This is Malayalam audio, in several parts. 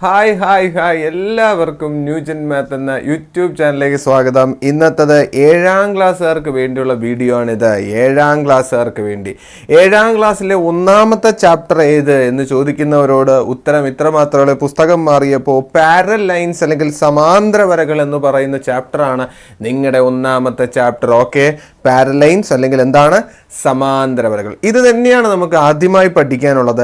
ഹായ് എല്ലാവർക്കും ന്യൂജൻ മാത്ത് എന്ന യൂട്യൂബ് ചാനലിലേക്ക് സ്വാഗതം. ഇന്നത്തത് 7ാം ക്ലാസ്സുകാർക്ക് വേണ്ടിയുള്ള വീഡിയോ ആണിത്. 7ാം ക്ലാസ്സുകാർക്ക് വേണ്ടി 7ാം ക്ലാസ്സിലെ ഒന്നാമത്തെ ചാപ്റ്റർ ഏത് എന്ന് ചോദിക്കുന്നവരോട് ഉത്തരം ഇത്ര മാത്രമേ. പുസ്തകം മാറിയപ്പോൾ പാരലൽ ലൈൻസ് അല്ലെങ്കിൽ സമാന്തര വരകൾ എന്ന് പറയുന്ന ചാപ്റ്ററാണ് നിങ്ങളുടെ ഒന്നാമത്തെ ചാപ്റ്റർ. ഓക്കെ, പാരലൽ ലൈൻസ് അല്ലെങ്കിൽ എന്താണ് സമാന്തര വരകൾ, ഇത് തന്നെയാണ് നമുക്ക് ആദ്യമായി പഠിക്കാനുള്ളത്.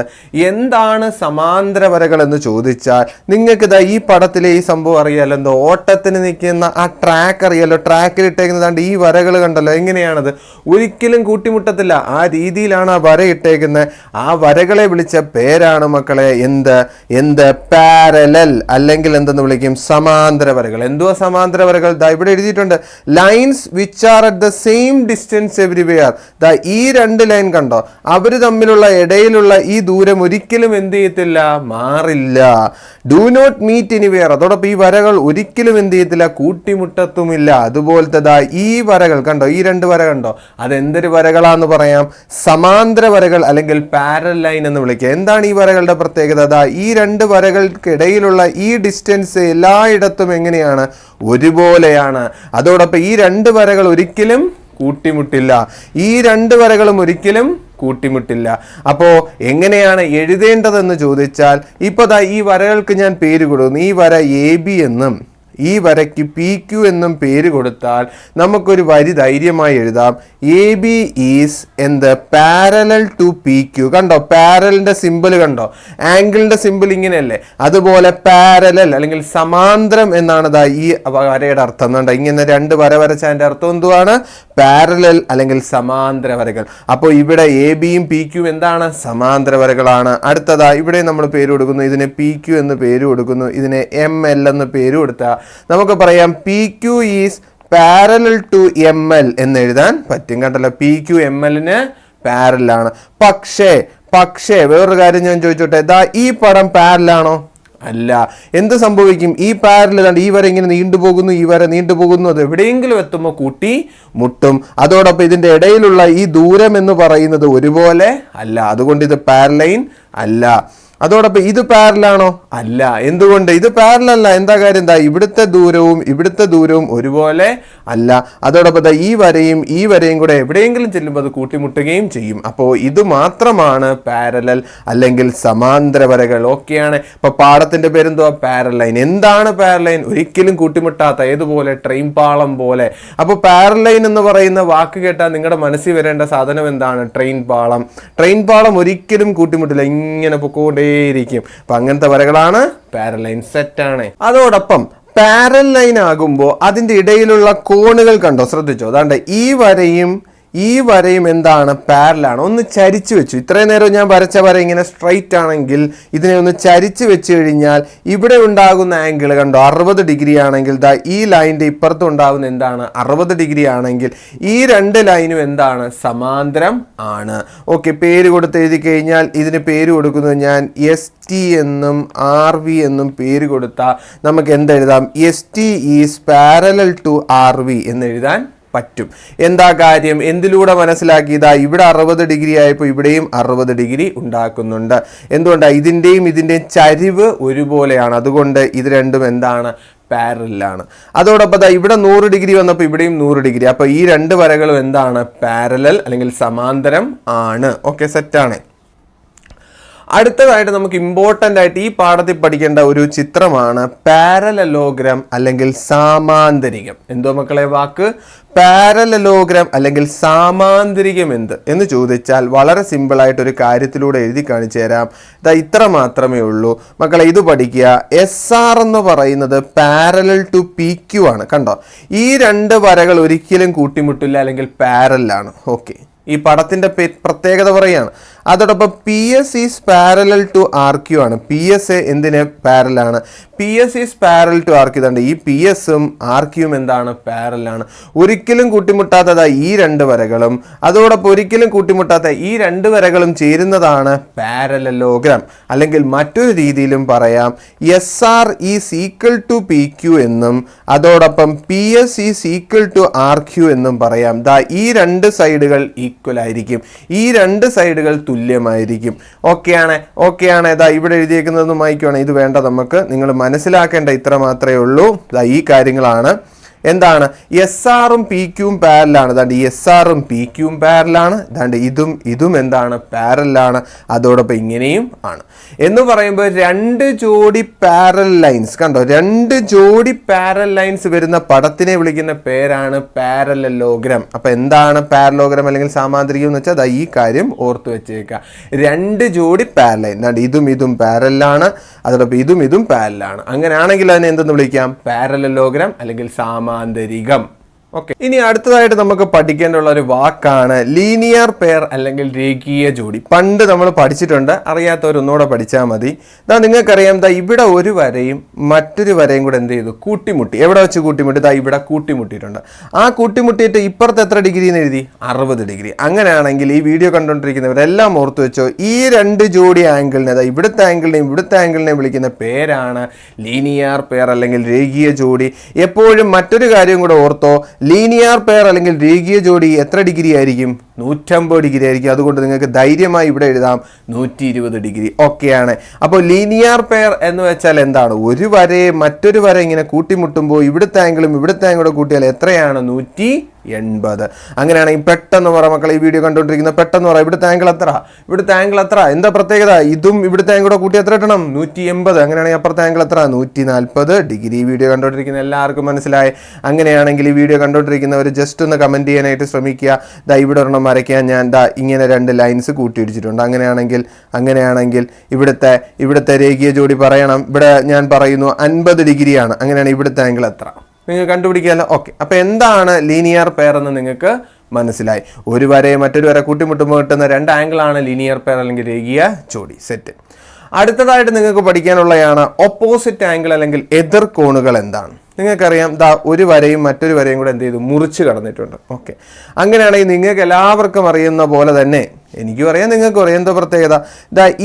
എന്താണ് സമാന്തര വരകൾ എന്ന് ചോദിച്ചാൽ നിങ്ങൾക്ക് ഇതാ ഈ പടത്തിലെ ഈ സംഭവം അറിയാലോ, എന്തോ ഓട്ടത്തിന് നിൽക്കുന്ന ആ ട്രാക്ക് അറിയാലോ, ട്രാക്കിൽ ഇട്ടേക്കുന്നതാണ്ട് ഈ വരകൾ കണ്ടല്ലോ. എങ്ങനെയാണത്? ഒരിക്കലും കൂട്ടിമുട്ടത്തില്ല, ആ രീതിയിലാണ് ആ വര ഇട്ടേക്കുന്നത്. ആ വരകളെ വിളിച്ച പേരാണ് മക്കളെ എന്ത് പാരലൽ അല്ലെങ്കിൽ എന്തെന്ന് വിളിക്കും? സമാന്തര വരകൾ. എന്തുവാ സമാന്തര വരകൾ? ദാ ഇവിടെ എഴുതിയിട്ടുണ്ട്, lines which are at the same distance everywhere. ദാ ഈ രണ്ട് ലൈൻ കണ്ടോ, അവര് തമ്മിലുള്ള ഇടയിലുള്ള ഈ ദൂരം ഒരിക്കലും എന്ത് ചെയ്യത്തില്ല, മാറില്ല. Do not meet anywhere. അതോടൊപ്പം ഈ വരകൾ ഒരിക്കലും എന്ത് ചെയ്യത്തില്ല, കൂട്ടിമുട്ടത്തുമില്ല. അതുപോലത്തെ ദാ ഈ വരകൾ കണ്ടോ, ഈ രണ്ട് വര കണ്ടോ, അതെന്തൊരു വരകളാന്ന് പറയാം? സമാന്തര വരകൾ അല്ലെങ്കിൽ പാരലൽ ലൈൻ എന്ന് വിളിക്കുക. എന്താണ് ഈ വരകളുടെ പ്രത്യേകത? ദാ ഈ രണ്ട് വരകൾക്കിടയിലുള്ള ഈ ഡിസ്റ്റൻസ് എല്ലായിടത്തും എങ്ങനെയാണ്? ഒരുപോലെയാണ്. അതോടൊപ്പം ഈ രണ്ട് വരകൾ ഒരിക്കലും കൂട്ടിമുട്ടില്ല. ഈ രണ്ട് വരകളും ഒരിക്കലും കൂട്ടിമുട്ടില്ല. അപ്പോൾ എങ്ങനെയാണ് എഴുതേണ്ടതെന്ന് ചോദിച്ചാൽ, ഇപ്പോൾ ദാ ഈ വരകൾക്ക് ഞാൻ പേര് കൊടുക്കുന്നു. ഈ വര AB എന്നും ഈ വരയ്ക്ക് PQ എന്നും പേര് കൊടുത്താൽ നമുക്കൊരു വരി ധൈര്യമായി എഴുതാം. AB ഈസ് എന്ത്? Parallel to PQ. കണ്ടോ, പാരലിന്റെ സിമ്പിൾ കണ്ടോ, ആംഗിളിന്റെ സിമ്പിൾ ഇങ്ങനെയല്ലേ. അതുപോലെ പാരലൽ അല്ലെങ്കിൽ സമാന്തരം എന്നാണ് ദാ ഈ വരയുടെ അർത്ഥം. കണ്ടോ, ഇങ്ങനെ രണ്ട് വര വരച്ചതിന്റെ അർത്ഥം എന്തുവാണ്? പാരലൽ അല്ലെങ്കിൽ സമാന്തര വരകൾ. അപ്പോൾ ഇവിടെ ABയും PQയും എന്താണ്? സമാന്തര വരകളാണ്. അടുത്തതാ ഇവിടെ നമ്മൾ പേര് കൊടുക്കുന്നു, ഇതിന് PQ എന്ന് പേര് കൊടുക്കുന്നു, ഇതിന് ML എന്ന് പേര് കൊടുത്താൽ നമുക്ക് പറയാം PQ is parallel to ML എന്ന് എഴുതാൻ പറ്റും. കണ്ടല്ലോ, PQ MLന് പാരലാണ്. പക്ഷേ വേറൊരു കാര്യം ഞാൻ ചോദിച്ചോട്ടെ, ദാ ഈ പടം പാരലാണോ? അല്ല. എന്ത് സംഭവിക്കും? ഈ പാരലൽ ഈ വര ഇങ്ങനെ നീണ്ടുപോകുന്നു, ഈ വര നീണ്ടുപോകുന്നു, അത് എവിടെയെങ്കിലും എത്തുമ്പോൾ കൂട്ടി മുട്ടും. അതോടൊപ്പം ഇതിന്റെ ഇടയിലുള്ള ഈ ദൂരം എന്ന് പറയുന്നത് ഒരുപോലെ അല്ല, അതുകൊണ്ട് ഇത് പാരലൽ ലൈൻ അല്ല. അതോടൊപ്പം ഇത് പാരലാണോ? അല്ല. എന്തുകൊണ്ട്? ഇത് പാരലല്ല. എന്താ കാര്യം? എന്താ, ഇവിടുത്തെ ദൂരവും ഒരുപോലെ അല്ല. അതോടൊപ്പം ഈ വരയും കൂടെ എവിടെയെങ്കിലും ചെല്ലുമ്പോൾ അത് കൂട്ടിമുട്ടുകയും ചെയ്യും. അപ്പോൾ ഇത് മാത്രമാണ് പാരലൽ അല്ലെങ്കിൽ സമാന്തര വരകൾ. ഓക്കെയാണ്. ഇപ്പൊ പാഠത്തിന്റെ പേരെന്തുവാ? Parallel line. എന്താണ് പാരലൽ ലൈൻ? ഒരിക്കലും കൂട്ടിമുട്ടാത്ത, ഏതുപോലെ? ട്രെയിൻ പാളം പോലെ. അപ്പോൾ പാരലൽ ലൈൻ എന്ന് പറയുന്ന വാക്ക് കേട്ടാൽ നിങ്ങളുടെ മനസ്സിൽ വരേണ്ട സാധനം എന്താണ്? ട്രെയിൻ പാളം. ട്രെയിൻ പാളം ഒരിക്കലും കൂട്ടിമുട്ടില്ല, ഇങ്ങനെ പൊക്കോണ്ടേ യിരിക്കും. അപ്പൊ അങ്ങനത്തെ വരകളാണ് പാരലൽ ലൈൻ. സെറ്റാണ്. അതോടൊപ്പം പാരലൽ ലൈൻ ആകുമ്പോൾ അതിന്റെ ഇടയിലുള്ള കോണുകൾ കണ്ടോ, ശ്രദ്ധിച്ചോ. അതാണ്ട് ഈ വരയും എന്താണ്? പാരലാണ്. ഒന്ന് ചരിച്ചു വെച്ചു. ഇത്രയും നേരം ഞാൻ വരച്ച വര ഇങ്ങനെ സ്ട്രൈറ്റ് ആണെങ്കിൽ ഇതിനെ ഒന്ന് ചരിച്ചു വെച്ച് കഴിഞ്ഞാൽ ഇവിടെ ഉണ്ടാകുന്ന ആംഗിൾ കണ്ടോ, 60 ഡിഗ്രി ആണെങ്കിൽ ദാ ഈ ലൈനിന്റെ ഇപ്പുറത്ത് ഉണ്ടാകുന്ന എന്താണ്? 60 ഡിഗ്രി ആണെങ്കിൽ ഈ രണ്ട് ലൈനും എന്താണ്? സമാന്തരം ആണ്. ഓക്കെ, പേര് കൊടുത്ത് എഴുതി കഴിഞ്ഞാൽ ഇതിന് പേര് കൊടുക്കുന്നത് ഞാൻ ST എന്നും RV എന്നും പേര് കൊടുത്താൽ നമുക്ക് എന്തെഴുതാം? ST is parallel to RV എന്ന് എഴുതാൻ പറ്റും. എന്താ കാര്യം? എന്തിലൂടെ മനസ്സിലാക്കിയതാ? ഇവിടെ 60 ഡിഗ്രി ആയപ്പോൾ ഇവിടെയും 60 ഡിഗ്രി ഉണ്ടാക്കുന്നുണ്ട്. എന്തുകൊണ്ടാണ്? ഇതിൻ്റെയും ചരിവ് ഒരുപോലെയാണ്. അതുകൊണ്ട് ഇത് രണ്ടും എന്താണ്? പാരലാണ്. അതോടൊപ്പം ഇവിടെ 100 ഡിഗ്രി വന്നപ്പോൾ ഇവിടെയും 100 ഡിഗ്രി. അപ്പോൾ ഈ രണ്ട് വരകളും എന്താണ്? പാരലൽ അല്ലെങ്കിൽ സമാന്തരം ആണ്. ഓക്കെ, സെറ്റാണ്. അടുത്തതായിട്ട് നമുക്ക് ഇമ്പോർട്ടൻ്റ് ആയിട്ട് ഈ പാഠത്തിൽ പഠിക്കേണ്ട ഒരു ചിത്രമാണ് പാരലലോഗ്രാം അല്ലെങ്കിൽ സാമാന്തരികം. എന്തോ മക്കളെ വാക്ക്? പാരലലോഗ്രാം അല്ലെങ്കിൽ സാമാന്തരികം എന്ന് ചോദിച്ചാൽ വളരെ സിമ്പിളായിട്ട് ഒരു കാര്യത്തിലൂടെ എഴുതി കാണിച്ചു തരാം. ഇത്ര മാത്രമേ ഉള്ളൂ മക്കളെ. ഇത് പഠിക്കുക. SR എന്ന് പറയുന്നത് പാരലൽ ടു PQ ആണ്. കണ്ടോ, ഈ രണ്ട് വരകൾ ഒരിക്കലും കൂട്ടിമുട്ടില്ല അല്ലെങ്കിൽ പാരലാണ്. ഓക്കെ, ഈ പടത്തിന്റെ പ്രത്യേകത പറയാണ്. അതോടൊപ്പം PS is parallel to RQ ആണ്. PS എന്തിന് പാരലാണ്? PS is parallel to RQ. ഇതുണ്ട്, ഈ PSഉം RQയും എന്താണ്? പാരലാണ്. ഒരിക്കലും കൂട്ടിമുട്ടാത്തതായി ഈ രണ്ട് വരകളും അതോടൊപ്പം ഒരിക്കലും കൂട്ടിമുട്ടാത്ത ഈ രണ്ട് വരകളും ചേരുന്നതാണ് പാരലലോഗ്രാം. അല്ലെങ്കിൽ മറ്റൊരു രീതിയിലും പറയാം, SR is equal to PQ എന്നും അതോടൊപ്പം PS is equal to RQ എന്നും പറയാം. ഈ രണ്ട് സൈഡുകൾ ഈക്വൽ ആയിരിക്കും. ഈ രണ്ട് സൈഡുകൾ തുല്യമായിരിക്കും. ഓക്കെയാണ്. ഇതാ ഇവിടെ എഴുതിയേക്കുന്നതെന്ന് വായിക്കുവാണ്. ഇത് വേണ്ട, നമുക്ക് നിങ്ങൾ മനസ്സിലാക്കേണ്ട ഇത്ര മാത്രമേ ഉള്ളൂ. ഈ കാര്യങ്ങളാണ്. എന്താണ് എസ് ആറും പി ക്യൂം പാരലാണ്. അതാണ്ട് എസ് ആറും പി ക്യൂം പാരലാണ്. അതാണ്ട് ഇതും എന്താണ് പാരലാണ്. അതോടൊപ്പം ഇങ്ങനെയും ആണ് എന്ന് പറയുമ്പോൾ 2 ജോഡി പാരൽ ലൈൻസ് കണ്ടോ, 2 ജോഡി പാരൽ ലൈൻസ് വരുന്ന പടത്തിനെ വിളിക്കുന്ന പേരാണ് പാരലലോഗ്രാം. അപ്പൊ എന്താണ് പാരലോഗ്രാം അല്ലെങ്കിൽ സാമാന്തരികം എന്ന് വെച്ചാൽ ഈ കാര്യം ഓർത്തു വെച്ചേക്കുക. 2 ജോഡി പാരൽ ലൈൻ, അതാണ്ട് ഇതും പാരലാണ്, അതോടൊപ്പം ഇതും പാരലാണ്. അങ്ങനെയാണെങ്കിൽ അതിനെ എന്തെന്ന് വിളിക്കാം? പാരലലോഗ്രാം അല്ലെങ്കിൽ സാമാന്തരികം. ഓക്കെ, ഇനി അടുത്തതായിട്ട് നമുക്ക് പഠിക്കേണ്ടുള്ള ഒരു വാക്കാണ് ലീനിയർ പെയർ അല്ലെങ്കിൽ രേഖീയ ജോഡി. പണ്ട് നമ്മൾ പഠിച്ചിട്ടുണ്ട്, അറിയാത്തവരൊന്നുകൂടെ പഠിച്ചാൽ മതി. നിങ്ങൾക്കറിയാം, ഇവിടെ ഒരു വരയും മറ്റൊരു വരയും കൂടെ എന്ത് ചെയ്തു? കൂട്ടിമുട്ടി. എവിടെ വെച്ച് കൂട്ടിമുട്ടി? ഇവിടെ കൂട്ടിമുട്ടിയിട്ടുണ്ട്. ആ കൂട്ടിമുട്ടിയിട്ട് ഇപ്പുറത്ത് എത്ര ഡിഗ്രി എന്ന് എഴുതി? 60 ഡിഗ്രി. അങ്ങനെയാണെങ്കിൽ ഈ വീഡിയോ കണ്ടുകൊണ്ടിരിക്കുന്നവരെല്ലാം ഓർത്തു വെച്ചോ, ഈ 2 ജോഡി ആംഗിളിനെ, ഇവിടുത്തെ ആംഗിളിനെയും വിളിക്കുന്ന പേരാണ് ലീനിയർ പെയർ അല്ലെങ്കിൽ രേഖീയ ജോഡി. എപ്പോഴും മറ്റൊരു കാര്യം കൂടെ ഓർത്തോ, ലീനിയർ പെയർ അല്ലെങ്കിൽ രേഖീയ ജോഡി എത്ര ഡിഗ്രി ആയിരിക്കും? 150 ഡിഗ്രി ആയിരിക്കും. അതുകൊണ്ട് നിങ്ങൾക്ക് ധൈര്യമായി ഇവിടെ എഴുതാം 120 ഡിഗ്രി. ഓക്കെയാണ്. അപ്പോൾ ലീനിയർ പെയർ എന്ന് വെച്ചാൽ എന്താണ്? ഒരു വരയെ മറ്റൊരു വര ഇങ്ങനെ കൂട്ടിമുട്ടുമ്പോൾ ഇവിടുത്തെ ആംഗിളും കൂട്ടിയാൽ എത്രയാണ്? 180. അങ്ങനെയാണെങ്കിൽ പെട്ടെന്ന് പറ മക്കളെ, ഈ വീഡിയോ കണ്ടുകൊണ്ടിരിക്കുന്ന പെട്ടെന്ന് പറ, ഇവിടുത്തെ ആംഗിൾ എത്ര? എന്താ പ്രത്യേകത? ഇതും ഇവിടുത്തെ ആംഗിൾ കൂട്ടി എത്ര കിട്ടണം? 180. അങ്ങനെയാണെങ്കിൽ അപ്പുറത്തെ ആംഗിൾ എത്ര? 140 ഡിഗ്രി. ഈ വീഡിയോ കണ്ടുകൊണ്ടിരിക്കുന്ന എല്ലാവർക്കും മനസ്സിലായി. അങ്ങനെയാണെങ്കിൽ ഈ വീഡിയോ കണ്ടുകൊണ്ടിരിക്കുന്നവർ ജസ്റ്റ് ഒന്ന് കമന്റ് ചെയ്യാനായിട്ട് ശ്രമിക്കുക. ഇവിടെ ഒരെണ്ണം വരയ്ക്കാൻ ഞാൻ ഇങ്ങനെ 2 ലൈൻസ് കൂട്ടിയിടിച്ചിട്ടുണ്ട്. അങ്ങനെയാണെങ്കിൽ ഇവിടുത്തെ രേഖീയ ജോഡി പറയണം. ഇവിടെ ഞാൻ പറയുന്നു 50 ഡിഗ്രിയാണ്. അങ്ങനെയാണെങ്കിൽ ഇവിടുത്തെ ആംഗിൾ എത്ര? നിങ്ങൾ കണ്ടുപിടിക്കാമല്ലോ. ഓക്കെ, അപ്പൊ എന്താണ് ലീനിയർ പെയർ എന്ന് നിങ്ങൾക്ക് മനസ്സിലായി. ഒരു വരയെ മറ്റൊരു വര കൂട്ടിമുട്ടുമ്പോൾ കിട്ടുന്ന 2 ആംഗിളാണ് ലീനിയർ പെയർ അല്ലെങ്കിൽ രേഖീയ ജോഡി. സെറ്റ്. അടുത്തതായിട്ട് നിങ്ങൾക്ക് പഠിക്കാനുള്ളതാണ് ഓപ്പോസിറ്റ് ആംഗിൾ അല്ലെങ്കിൽ എതിർ കോണുകൾ എന്താണ്. നിങ്ങൾക്കറിയാം, ഒരു വരയും മറ്റൊരു വരയും കൂടെ എന്ത് ചെയ്തു? മുറിച്ച് കടന്നിട്ടുണ്ട്. ഓക്കെ, അങ്ങനെയാണെങ്കിൽ നിങ്ങൾക്ക് എല്ലാവർക്കും അറിയുന്ന പോലെ തന്നെ എനിക്കും അറിയാം, നിങ്ങൾക്കും അറിയാം. എന്താ പ്രത്യേകത?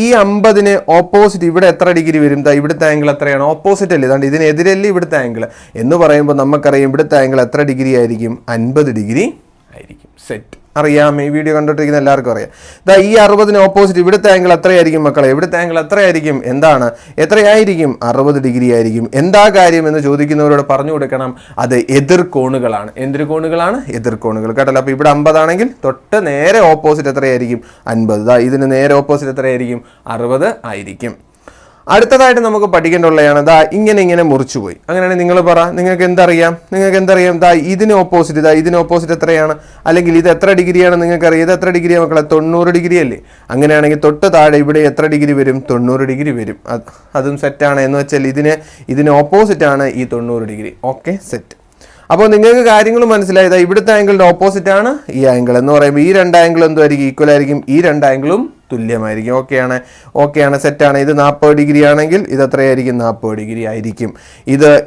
ഈ 50ന് ഓപ്പോസിറ്റ് ഇവിടെ എത്ര ഡിഗ്രി വരും? ഇവിടുത്തെ ആംഗിൾ എത്രയാണ്? ഓപ്പോസിറ്റ് അല്ലേ, ഇതിനെതിരല്ലേ ഇവിടുത്തെ ആംഗിൾ എന്ന് പറയുമ്പോൾ നമുക്കറിയാം ഇവിടുത്തെ ആംഗിൾ എത്ര ഡിഗ്രി ആയിരിക്കും? 50 ഡിഗ്രി ആയിരിക്കും. സെറ്റ്. അറിയാം, ഈ വീഡിയോ കണ്ടിട്ടിരിക്കുന്ന എല്ലാവർക്കും അറിയാം. ഈ 60ന് ഓപ്പോസിറ്റ് ഇവിടുത്തെ ആംഗിൾ എത്രയായിരിക്കും മക്കളെ? ഇവിടുത്തെ ആംഗിൾ എത്രയായിരിക്കും? എന്താണ്? എത്രയായിരിക്കും? 60 ഡിഗ്രി ആയിരിക്കും. എന്താ കാര്യം എന്ന് ചോദിക്കുന്നവരോട് പറഞ്ഞു കൊടുക്കണം, അത് എതിർ കോണുകളാണ്. എന്തൊരു കോണുകളാണ്? എതിർ കോണുകൾ. കേട്ടല്ലോ. അപ്പോൾ ഇവിടെ 50 ആണെങ്കിൽ തൊട്ട് നേരെ ഓപ്പോസിറ്റ് എത്രയായിരിക്കും? 50. ഇതിന് നേരെ ഓപ്പോസിറ്റ് എത്രയായിരിക്കും? 60 ആയിരിക്കും. അടുത്തതായിട്ട് നമുക്ക് പഠിക്കേണ്ടുള്ളതാണ് ഇങ്ങനെ മുറിച്ചുപോയി. അങ്ങനെയാണെങ്കിൽ നിങ്ങൾ പറ, നിങ്ങൾക്ക് എന്തറിയാം? ഇതിന് ഓപ്പോസിറ്റ് എത്രയാണ്? അല്ലെങ്കിൽ ഇത് എത്ര ഡിഗ്രിയാണ്? നിങ്ങൾക്കറിയാം. ഇത് എത്ര ഡിഗ്രിയാണ് മക്കളെ? 90 ഡിഗ്രി അല്ലേ? അങ്ങനെയാണെങ്കിൽ തൊട്ട് താഴെ ഇവിടെ എത്ര ഡിഗ്രി വരും? 90 ഡിഗ്രി വരും. അതും സെറ്റാണ്. എന്ന് വെച്ചാൽ ഇതിന് ഓപ്പോസിറ്റ് ആണ് ഈ 90 ഡിഗ്രി. Okay, set. അപ്പോൾ നിങ്ങൾക്ക് കാര്യങ്ങൾ മനസ്സിലായത് ഇവിടുത്തെ ആംഗിളിന്റെ ഓപ്പോസിറ്റ് ആണ് ഈ ആംഗിൾ എന്ന് പറയുമ്പോൾ ഈ 2 ആംഗിൾ എന്തായിരിക്കും? ഈക്വൽ ആയിരിക്കും. ഈ 2 ആംഗിളും തുല്യമായിരിക്കും. ഓക്കെയാണ്, സെറ്റാണ്. ഇത് 40 ഡിഗ്രി ആണെങ്കിൽ ഇത് എത്രയായിരിക്കും? 40 ഡിഗ്രി ആയിരിക്കും.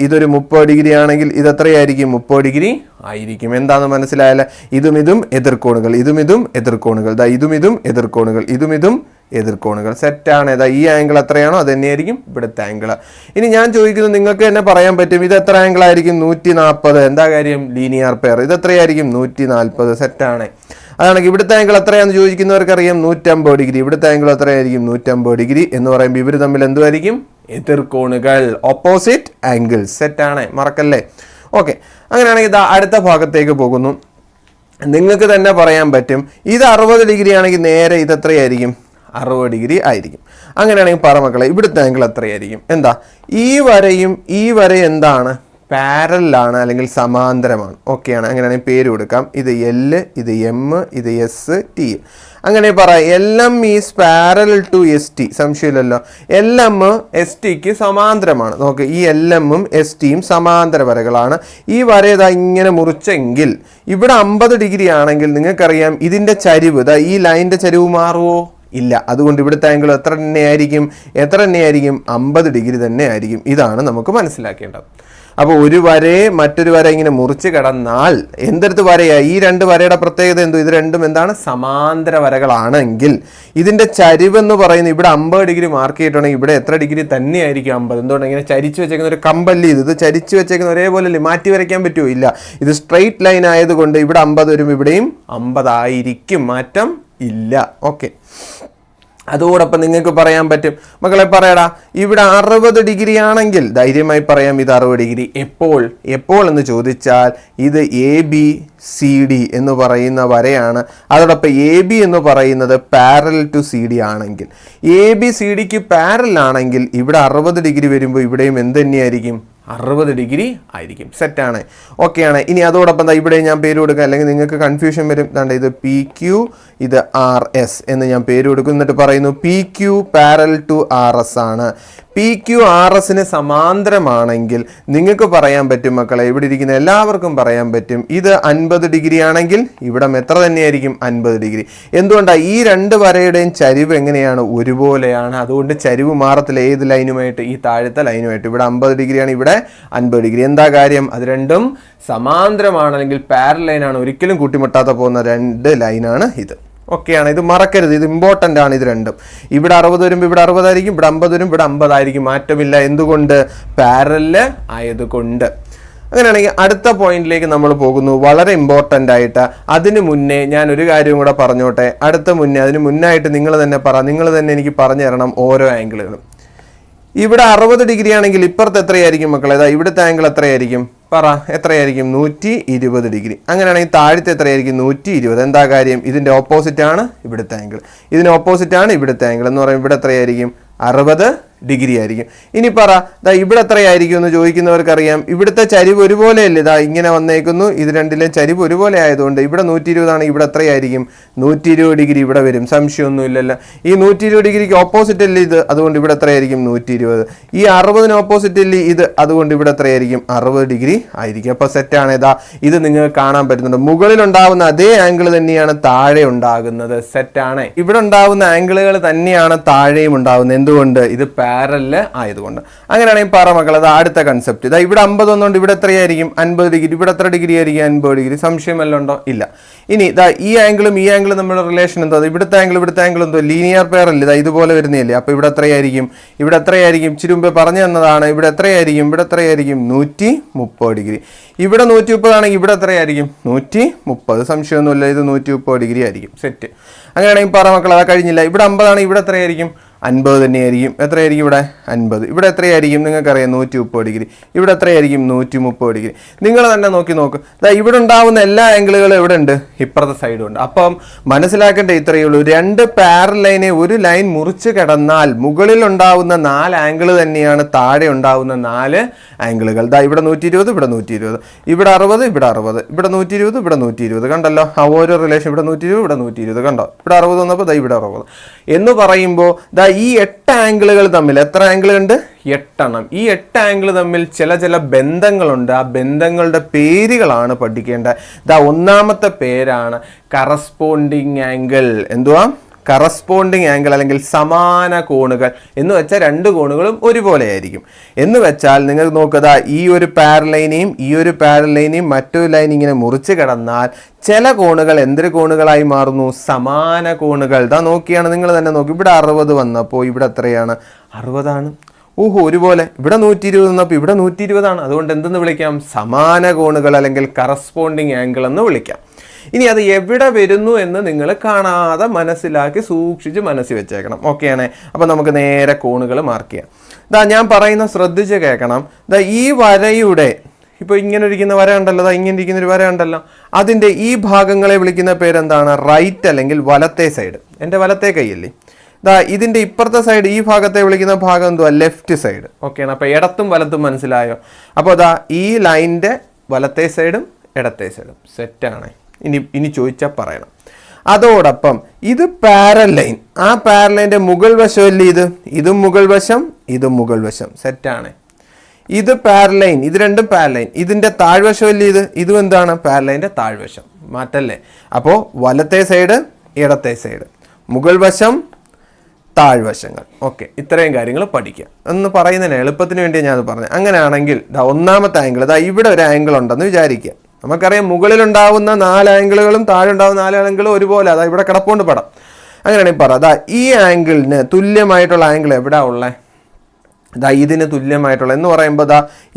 ഇതൊരു 30 ഡിഗ്രി ആണെങ്കിൽ ഇത് എത്രയായിരിക്കും? 30 ഡിഗ്രി ആയിരിക്കും. എന്താണെന്ന് മനസ്സിലായല്ലോ? ഇതും എതിർക്കോണുകൾ, ഇതും എതിർക്കോണുകൾ, ഇതും എതിർക്കോണുകൾ. സെറ്റാണ്. ഈ ആംഗിൾ എത്രയാണോ അത് തന്നെയായിരിക്കും ഇവിടുത്തെ ആംഗിൾ. ഇനി ഞാൻ ചോദിക്കുന്നത്, നിങ്ങൾക്ക് തന്നെ പറയാൻ പറ്റും ഇത് എത്ര ആംഗിൾ ആയിരിക്കും? 140. എന്താ കാര്യം? Linear pair. ഇത് എത്രയായിരിക്കും? 140. സെറ്റാണ്. അതാണെങ്കിൽ ഇവിടുത്തെ ആംഗിൾ എത്രയാണെന്ന് ചോദിക്കുന്നവർക്ക് അറിയാം, 150 ഡിഗ്രി. ഇവിടുത്തെ ആംഗിൾ എത്രയായിരിക്കും? 150 ഡിഗ്രി എന്ന് പറയുമ്പോൾ ഇവർ തമ്മിൽ എന്തുമായിരിക്കും? എതിർക്കോണുകൾ, ഓപ്പോസിറ്റ് ആംഗിൾസ്. സെറ്റാണ്, മറക്കല്ലേ. ഓക്കെ, അങ്ങനെയാണെങ്കിൽ അടുത്ത ഭാഗത്തേക്ക് പോകുന്നു. നിങ്ങൾക്ക് തന്നെ പറയാൻ പറ്റും ഇത് 60 ഡിഗ്രി ആണെങ്കിൽ നേരെ ഇത് എത്രയായിരിക്കും? 60 ഡിഗ്രി ആയിരിക്കും. അങ്ങനെയാണെങ്കിൽ പറ മക്കളെ, ഇവിടുത്തെ ആംഗിൾ എത്രയായിരിക്കും? ഈ വരയും എന്താണ്? പാരലാണ് അല്ലെങ്കിൽ സമാന്തരമാണ്. ഓക്കെയാണ്. അങ്ങനെയാണെങ്കിൽ പേര് കൊടുക്കാം. ഇത് L, ഇത് M, ഇത് S, T. അങ്ങനെ പറ, LM is parallel to ST. സംശയമില്ലല്ലോ. LM STക്ക് സമാന്തരമാണ്. നോക്ക്, ഈ LM ഉം STയും സമാന്തര വരകളാണ്. ഈ വര ഇങ്ങനെ മുറിച്ചെങ്കിൽ ഇവിടെ 50 ഡിഗ്രി ആണെങ്കിൽ നിങ്ങൾക്കറിയാം ഇതിൻ്റെ ചരിവ്, ഈ ലൈനിൻ്റെ ചരിവ് മാറുമോ? ഇല്ല. അതുകൊണ്ട് ഇവിടുത്തെ ആംഗിൾ എത്ര തന്നെയായിരിക്കും? 50 ഡിഗ്രി തന്നെ ആയിരിക്കും. ഇതാണ് നമുക്ക് മനസ്സിലാക്കേണ്ടത്. അപ്പോൾ ഒരു വരയെ മറ്റൊരു വര ഇങ്ങനെ മുറിച്ച് കടന്നാൽ എന്തെടുത്ത് വരയാ? ഈ 2 വരയുടെ പ്രത്യേകത എന്തോ? ഇത് രണ്ടും എന്താണ്? സമാന്തര വരകളാണെങ്കിൽ ഇതിൻ്റെ ചരിവെന്ന് പറയുന്നത് ഇവിടെ 50 ഡിഗ്രി മാർക്ക് ചെയ്തിട്ടുണ്ടെങ്കിൽ ഇവിടെ എത്ര ഡിഗ്രി തന്നെയായിരിക്കും? 50. എന്തുകൊണ്ട്? ഇങ്ങനെ ചരിച്ചു വെച്ചേക്കുന്ന ഒരു കമ്പല്ലി, ഇത് ചരിച്ചു വെച്ചേക്കുന്ന ഒരേപോലെ മാറ്റി വരയ്ക്കാൻ പറ്റുമോ? ഇല്ല. ഇത് സ്ട്രെയിറ്റ് ലൈൻ ആയതുകൊണ്ട് ഇവിടെ 50 വരും, ഇവിടെയും 50 ആയിരിക്കും. മാറ്റം ഇല്ല. ഓക്കെ. അതോടൊപ്പം നിങ്ങൾക്ക് പറയാൻ പറ്റും, മക്കളെ പറയടാ, ഇവിടെ 60 ഡിഗ്രി ആണെങ്കിൽ ധൈര്യമായി പറയാം ഇത് 60 ഡിഗ്രി. എപ്പോൾ എന്ന് ചോദിച്ചാൽ ഇത് ABCD എന്ന് പറയുന്ന വരയാണ്. അതോടൊപ്പം AB എന്ന് പറയുന്നത് പാരലൽ ടു CD ആണെങ്കിൽ, ABCDക്ക് പാരലൽ ആണെങ്കിൽ ഇവിടെ 60 ഡിഗ്രി വരുമ്പോൾ ഇവിടെയും എന്ത് തന്നെയായിരിക്കും? 60 ഡിഗ്രി ആയിരിക്കും. സെറ്റാണ്, ഓക്കെയാണ്. ഇനി അതോടൊപ്പം ഇവിടെ ഞാൻ പേര് കൊടുക്കുക, അല്ലെങ്കിൽ നിങ്ങൾക്ക് കൺഫ്യൂഷൻ വരും. ഇത് PQ, ഇത് RS എന്ന് ഞാൻ പേര് കൊടുക്കും. എന്നിട്ട് പറയുന്നു PQ പാരലൽ ടു RS ആണ്. PQ RSന് സമാന്തരമാണെങ്കിൽ നിങ്ങൾക്ക് പറയാൻ പറ്റും മക്കളെ, ഇവിടെ ഇരിക്കുന്ന എല്ലാവർക്കും പറയാൻ പറ്റും ഇത് 50 ഡിഗ്രി ആണെങ്കിൽ ഇവിടെ എത്ര തന്നെയായിരിക്കും? 50 ഡിഗ്രി. എന്തുകൊണ്ടാണ്? ഈ രണ്ട് വരയുടെയും ചരിവ് എങ്ങനെയാണ്? ഒരുപോലെയാണ്. അതുകൊണ്ട് ചരിവ് മാറത്തില്ല. ഏത് ലൈനുമായിട്ട്? ഈ താഴത്തെ ലൈനുമായിട്ട്. ഇവിടെ 50 ഡിഗ്രിയാണ്, ഇവിടെ 50 ഡിഗ്രി. എന്താ കാര്യം? അത് രണ്ടും സമാന്തരമാണ്, അല്ലെങ്കിൽ പാരലൽ ലൈനാണ്. ഒരിക്കലും കൂട്ടിമുട്ടാതെ പോകുന്ന രണ്ട് ലൈനാണ് ഇത്. ഓക്കെയാണ്, ഇത് മറക്കരുത്, ഇത് ഇമ്പോർട്ടൻ്റ് ആണ്. ഇത് രണ്ടും ഇവിടെ 60 വരുമ്പോൾ ഇവിടെ 60 ആയിരിക്കും, ഇവിടെ 50 വരും ഇവിടെ 50 ആയിരിക്കും. മാറ്റമില്ല. എന്തുകൊണ്ട്? പാരലൽ ആയതുകൊണ്ട്. അങ്ങനെയാണെങ്കിൽ അടുത്ത പോയിന്റിലേക്ക് നമ്മൾ പോകുന്നു, വളരെ ഇമ്പോർട്ടൻ്റ് ആയിട്ട്. അതിന് മുന്നേ ഞാൻ ഒരു കാര്യം കൂടെ പറഞ്ഞോട്ടെ. അതിന് മുന്നായിട്ട് നിങ്ങൾ തന്നെ എനിക്ക് പറഞ്ഞു തരണം ഓരോ ആംഗിളുകളും. ഇവിടെ 60 ഡിഗ്രി ആണെങ്കിൽ ഇപ്പുറത്ത് എത്രയായിരിക്കും മക്കളെ? ഇവിടുത്തെ ആംഗിൾ എത്രയായിരിക്കും? പറ, എത്രയായിരിക്കും? 120 ഡിഗ്രി. അങ്ങനെയാണെങ്കിൽ താഴത്തെ എത്രയായിരിക്കും? 120. എന്താ കാര്യം? ഇതിൻ്റെ ഓപ്പോസിറ്റ് ആണ് ഇവിടുത്തെ ആംഗിൾ, ഇതിന് ഓപ്പോസിറ്റ് ആണ് ഇവിടുത്തെ ആംഗിൾ എന്ന് പറയുമ്പോൾ ഇവിടെ എത്രയായിരിക്കും? 60 ഡിഗ്രി ആയിരിക്കും. ഇനി പറ, ഇവിടെ എത്രയായിരിക്കും എന്ന് ചോദിക്കുന്നവർക്കറിയാം. ഇവിടുത്തെ ചരിവ് ഒരുപോലെയല്ലേ? ഇങ്ങനെ വന്നേക്കുന്നു. ഇത് രണ്ടിലെ ചരിവ് ഒരുപോലെ ആയതുകൊണ്ട് ഇവിടെ 120 ആണ്, ഇവിടെ എത്രയായിരിക്കും? 120 ഡിഗ്രി ഇവിടെ വരും. സംശയമൊന്നും ഇല്ലല്ലോ. ഈ 120 ഡിഗ്രിക്ക് ഓപ്പോസിറ്റ് അല്ലേ ഇത്? അതുകൊണ്ട് ഇവിടെ എത്രയായിരിക്കും? 120. ഈ 60ന് ഓപ്പോസിറ്റ് അല്ലേ ഇത്? അതുകൊണ്ട് ഇവിടെ എത്രയായിരിക്കും? 60 ഡിഗ്രി ആയിരിക്കും. അപ്പോൾ സെറ്റാണ്. ഇത് നിങ്ങൾക്ക് കാണാൻ പറ്റുന്നുണ്ട്. മുകളിൽ ഉണ്ടാവുന്ന അതേ ആംഗിൾ തന്നെയാണ് താഴെ ഉണ്ടാകുന്നത്. സെറ്റാണ്. ഇവിടെ ഉണ്ടാവുന്ന ആംഗിളുകൾ തന്നെയാണ് താഴെയും ഉണ്ടാകുന്നത്. എന്തുകൊണ്ട്? ഇത് പാരലൽ ആയതുകൊണ്ട്. അങ്ങനെയാണെങ്കിൽ പറ മക്കൾ, അടുത്ത കൺസെപ്റ്റ്. ഇവിടെ 50 ഒന്നുകൊണ്ട് ഇവിടെ എത്രയായിരിക്കും? 50 ഡിഗ്രി. ഇവിടെ എത്ര ഡിഗ്രി ആയിരിക്കും? 50 ഡിഗ്രി. സംശയം വല്ലതും ഉണ്ടോ? ഇല്ല. ഇനി ഈ ആംഗിളും ഈ ആംഗിളും തമ്മിലുള്ള റിലേഷൻ എന്തോ? ഇവിടുത്തെ ആംഗിൾ എന്തോ? ലീനിയർ പെയർ അല്ലേ? ഇതുപോലെ വരുന്നതല്ലേ? അപ്പോൾ ഇവിടെ എത്രയായിരിക്കും? ഇച്ചിരി മുമ്പേ പറഞ്ഞു തന്നതാണ്. ഇവിടെ എത്രയായിരിക്കും? 130 ഡിഗ്രി. ഇവിടെ 130 ആണെങ്കിൽ ഇവിടെ എത്രയായിരിക്കും? 130. സംശയമൊന്നുമില്ല, ഇത് 130 ഡിഗ്രി ആയിരിക്കും. സെറ്റ്. അങ്ങനെയാണെങ്കിൽ പറ മക്കൾ, കഴിഞ്ഞില്ല. ഇവിടെ 50 ആണെങ്കിൽ ഇവിടെ എത്രയായിരിക്കും? 50 തന്നെയായിരിക്കും. എത്രയായിരിക്കും ഇവിടെ? 50. ഇവിടെ എത്രയായിരിക്കും? നിങ്ങൾക്കറിയാം, 130 ഡിഗ്രി. ഇവിടെ എത്രയായിരിക്കും? 130 ഡിഗ്രി. നിങ്ങൾ തന്നെ നോക്ക്. ഇവിടെ ഉണ്ടാവുന്ന എല്ലാ ആംഗിളുകളും എവിടെ ഉണ്ട്? ഇപ്പുറത്തെ സൈഡും ഉണ്ട്. അപ്പം മനസ്സിലാക്കേണ്ട ഇത്രയേ ഉള്ളൂ. രണ്ട് പാരലൽ ലൈനെ ഒരു ലൈൻ മുറിച്ച് കിടന്നാൽ മുകളിൽ ഉണ്ടാവുന്ന 4 ആംഗിൾ തന്നെയാണ് താഴെ ഉണ്ടാവുന്ന 4 ആംഗിളുകൾ. ഇവിടെ 120, ഇവിടെ 120, ഇവിടെ 60, ഇവിടെ 60, ഇവിടെ 120, ഇവിടെ 120. കണ്ടല്ലോ ആ ഓരോ റിലേഷൻ? ഇവിടെ 120, ഇവിടെ 120. കണ്ടോ? ഇവിടെ 60 വന്നപ്പോൾ ഇവിടെ 60 എന്ന് പറയുമ്പോൾ ഈ 8 ആംഗിളുകൾ തമ്മിൽ എത്ര ആംഗിൾ ഉണ്ട്? 8 എണ്ണം. ഈ 8 ആംഗിൾ തമ്മിൽ ചില ബന്ധങ്ങളുണ്ട്. ആ ബന്ധങ്ങളുടെ പേരുകളാണ് പഠിക്കേണ്ടത്. ഒന്നാമത്തെ പേരാണ് കറസ്പോണ്ടിങ് ആംഗിൾ. എന്തുവാ? കറസ്പോണ്ടിങ് ആംഗിൾ, അല്ലെങ്കിൽ സമാന കോണുകൾ എന്ന് വെച്ചാൽ രണ്ട് കോണുകളും ഒരുപോലെ ആയിരിക്കും. എന്ന് വെച്ചാൽ നിങ്ങൾ നോക്കുക, ഈ ഒരു പാരലൈനെയും മറ്റൊരു ലൈൻ ഇങ്ങനെ മുറിച്ച് കിടന്നാൽ ചില കോണുകൾ എന്തൊരു കോണുകളായി മാറുന്നു? സമാന കോണുകൾ. നോക്കിയാണ് നിങ്ങൾ തന്നെ നോക്കി. ഇവിടെ 60 വന്നപ്പോൾ ഇവിടെ എത്രയാണ്? 60 ആണ്. ഓഹോ, ഒരുപോലെ. ഇവിടെ 120 വന്നപ്പോൾ ഇവിടെ 120 ആണ്. അതുകൊണ്ട് എന്തെന്ന് വിളിക്കാം? സമാന കോണുകൾ, അല്ലെങ്കിൽ കറസ്പോണ്ടിങ് ആംഗിൾ എന്ന് വിളിക്കാം. ഇനി അത് എവിടെ വരുന്നു എന്ന് നിങ്ങൾ കാണാതെ മനസ്സിലാക്കി സൂക്ഷിച്ച് മനസ്സിൽ വെച്ചേക്കണം. ഓക്കെയാണ്. അപ്പം നമുക്ക് നേരെ കോണുകൾ മാർക്ക് ചെയ്യാം. ഞാൻ പറയുന്ന ശ്രദ്ധിച്ച് കേൾക്കണം. ഈ വരയുടെ ഇപ്പോൾ ഇങ്ങനെ ഇരിക്കുന്ന വര ഉണ്ടല്ലോ, ഇങ്ങനെ ഇരിക്കുന്ന ഒരു വര ഉണ്ടല്ലോ, അതിൻ്റെ ഈ ഭാഗങ്ങളെ വിളിക്കുന്ന പേരെന്താണ്? റൈറ്റ്, അല്ലെങ്കിൽ വലത്തെ സൈഡ്. എൻ്റെ വലത്തെ കൈയല്ലേ? ഇതിൻ്റെ ഇപ്പുറത്തെ സൈഡ്, ഈ ഭാഗത്തെ വിളിക്കുന്ന ഭാഗം എന്തുവാ? Left side. ഓക്കെയാണ്. അപ്പോൾ ഇടത്തും വലത്തും മനസ്സിലായോ? അപ്പോൾ ഈ ലൈനിൻ്റെ വലത്തെ സൈഡും ഇടത്തെ സൈഡും. സെറ്റാണ്. ഇനി ചോദിച്ചാൽ പറയണം. അതോടൊപ്പം ഇത് പാരലൽ ലൈൻ. ആ പാരലൽ ലൈൻ്റെ മുകൾ വശമല്ലേ ഇത്? ഇതും മുകൾ വശം, ഇതും മുകൾ വശം. സെറ്റാണ്. ഇത് പാരലൽ ലൈൻ, ഇത് രണ്ടും പാരലൽ ലൈൻ. ഇതിൻ്റെ താഴ്വശമല്ലേ ഇത്? ഇതും എന്താണ്? പാരലൽ ലൈൻ്റെ താഴ്വശം. മാറ്റല്ലേ? അപ്പോൾ വലത്തെ സൈഡ്, ഇടത്തെ സൈഡ്, മുകൾ വശം, താഴ്വശങ്ങൾ. ഓക്കെ, ഇത്രയും കാര്യങ്ങൾ പഠിക്കുക എന്ന് പറയുന്നതിന് എളുപ്പത്തിന് വേണ്ടിയാണ് ഞാനത് പറഞ്ഞത്. അങ്ങനെയാണെങ്കിൽ ഒന്നാമത്തെ ആംഗിൾ, ഇവിടെ ഒരു ആംഗിൾ ഉണ്ടെന്ന് വിചാരിക്കുക. നമുക്കറിയാം മുകളിലുണ്ടാവുന്ന 4 ആംഗിളുകളും താഴെ ഉണ്ടാവുന്ന 4 ആംഗിളും ഒരുപോലെ. ഇവിടെ കിടപ്പുണ്ട് പടം. അങ്ങനെയാണെങ്കിൽ പറ, ഈ ആംഗിളിന് തുല്യമായിട്ടുള്ള ആംഗിൾ എവിടെയാ ഉള്ളത്? ഇതിന് തുല്യമായിട്ടുള്ള എന്ന് പറയുമ്പോൾ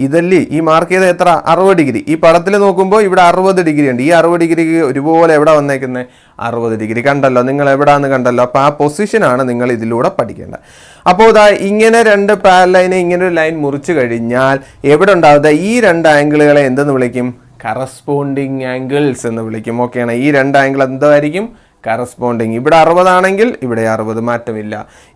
ഇതല്ലേ ഈ മാർക്ക് ചെയ്ത എത്ര 60 ഡിഗ്രി. ഈ പടത്തിൽ നോക്കുമ്പോൾ ഇവിടെ 60 ഡിഗ്രി ഉണ്ട്. ഈ 60 ഡിഗ്രിക്ക് ഒരുപോലെ എവിടെ വന്നേക്കുന്നത് 60 ഡിഗ്രി കണ്ടല്ലോ, നിങ്ങൾ എവിടെയാണെന്ന് കണ്ടല്ലോ. അപ്പോൾ ആ പൊസിഷനാണ് നിങ്ങൾ ഇതിലൂടെ പഠിക്കേണ്ടത്. അപ്പോൾ ഇങ്ങനെ രണ്ട് പാരലൈനെ ഇങ്ങനെ ഒരു ലൈൻ മുറിച്ച് കഴിഞ്ഞാൽ എവിടെ ഉണ്ടാവുക ഈ രണ്ട് ആംഗിളുകളെ എന്തെന്ന് വിളിക്കും? കറസ്പോണ്ടിങ് ആംഗിൾസ് എന്ന് വിളിക്കും. ഓക്കെയാണ്. ഈ രണ്ട് ആംഗിൾ എന്തായിരിക്കും? കറസ്പോണ്ടിങ്. ഇവിടെ 60 ആണെങ്കിൽ ഇവിടെ 60, മാറ്റമില്ല.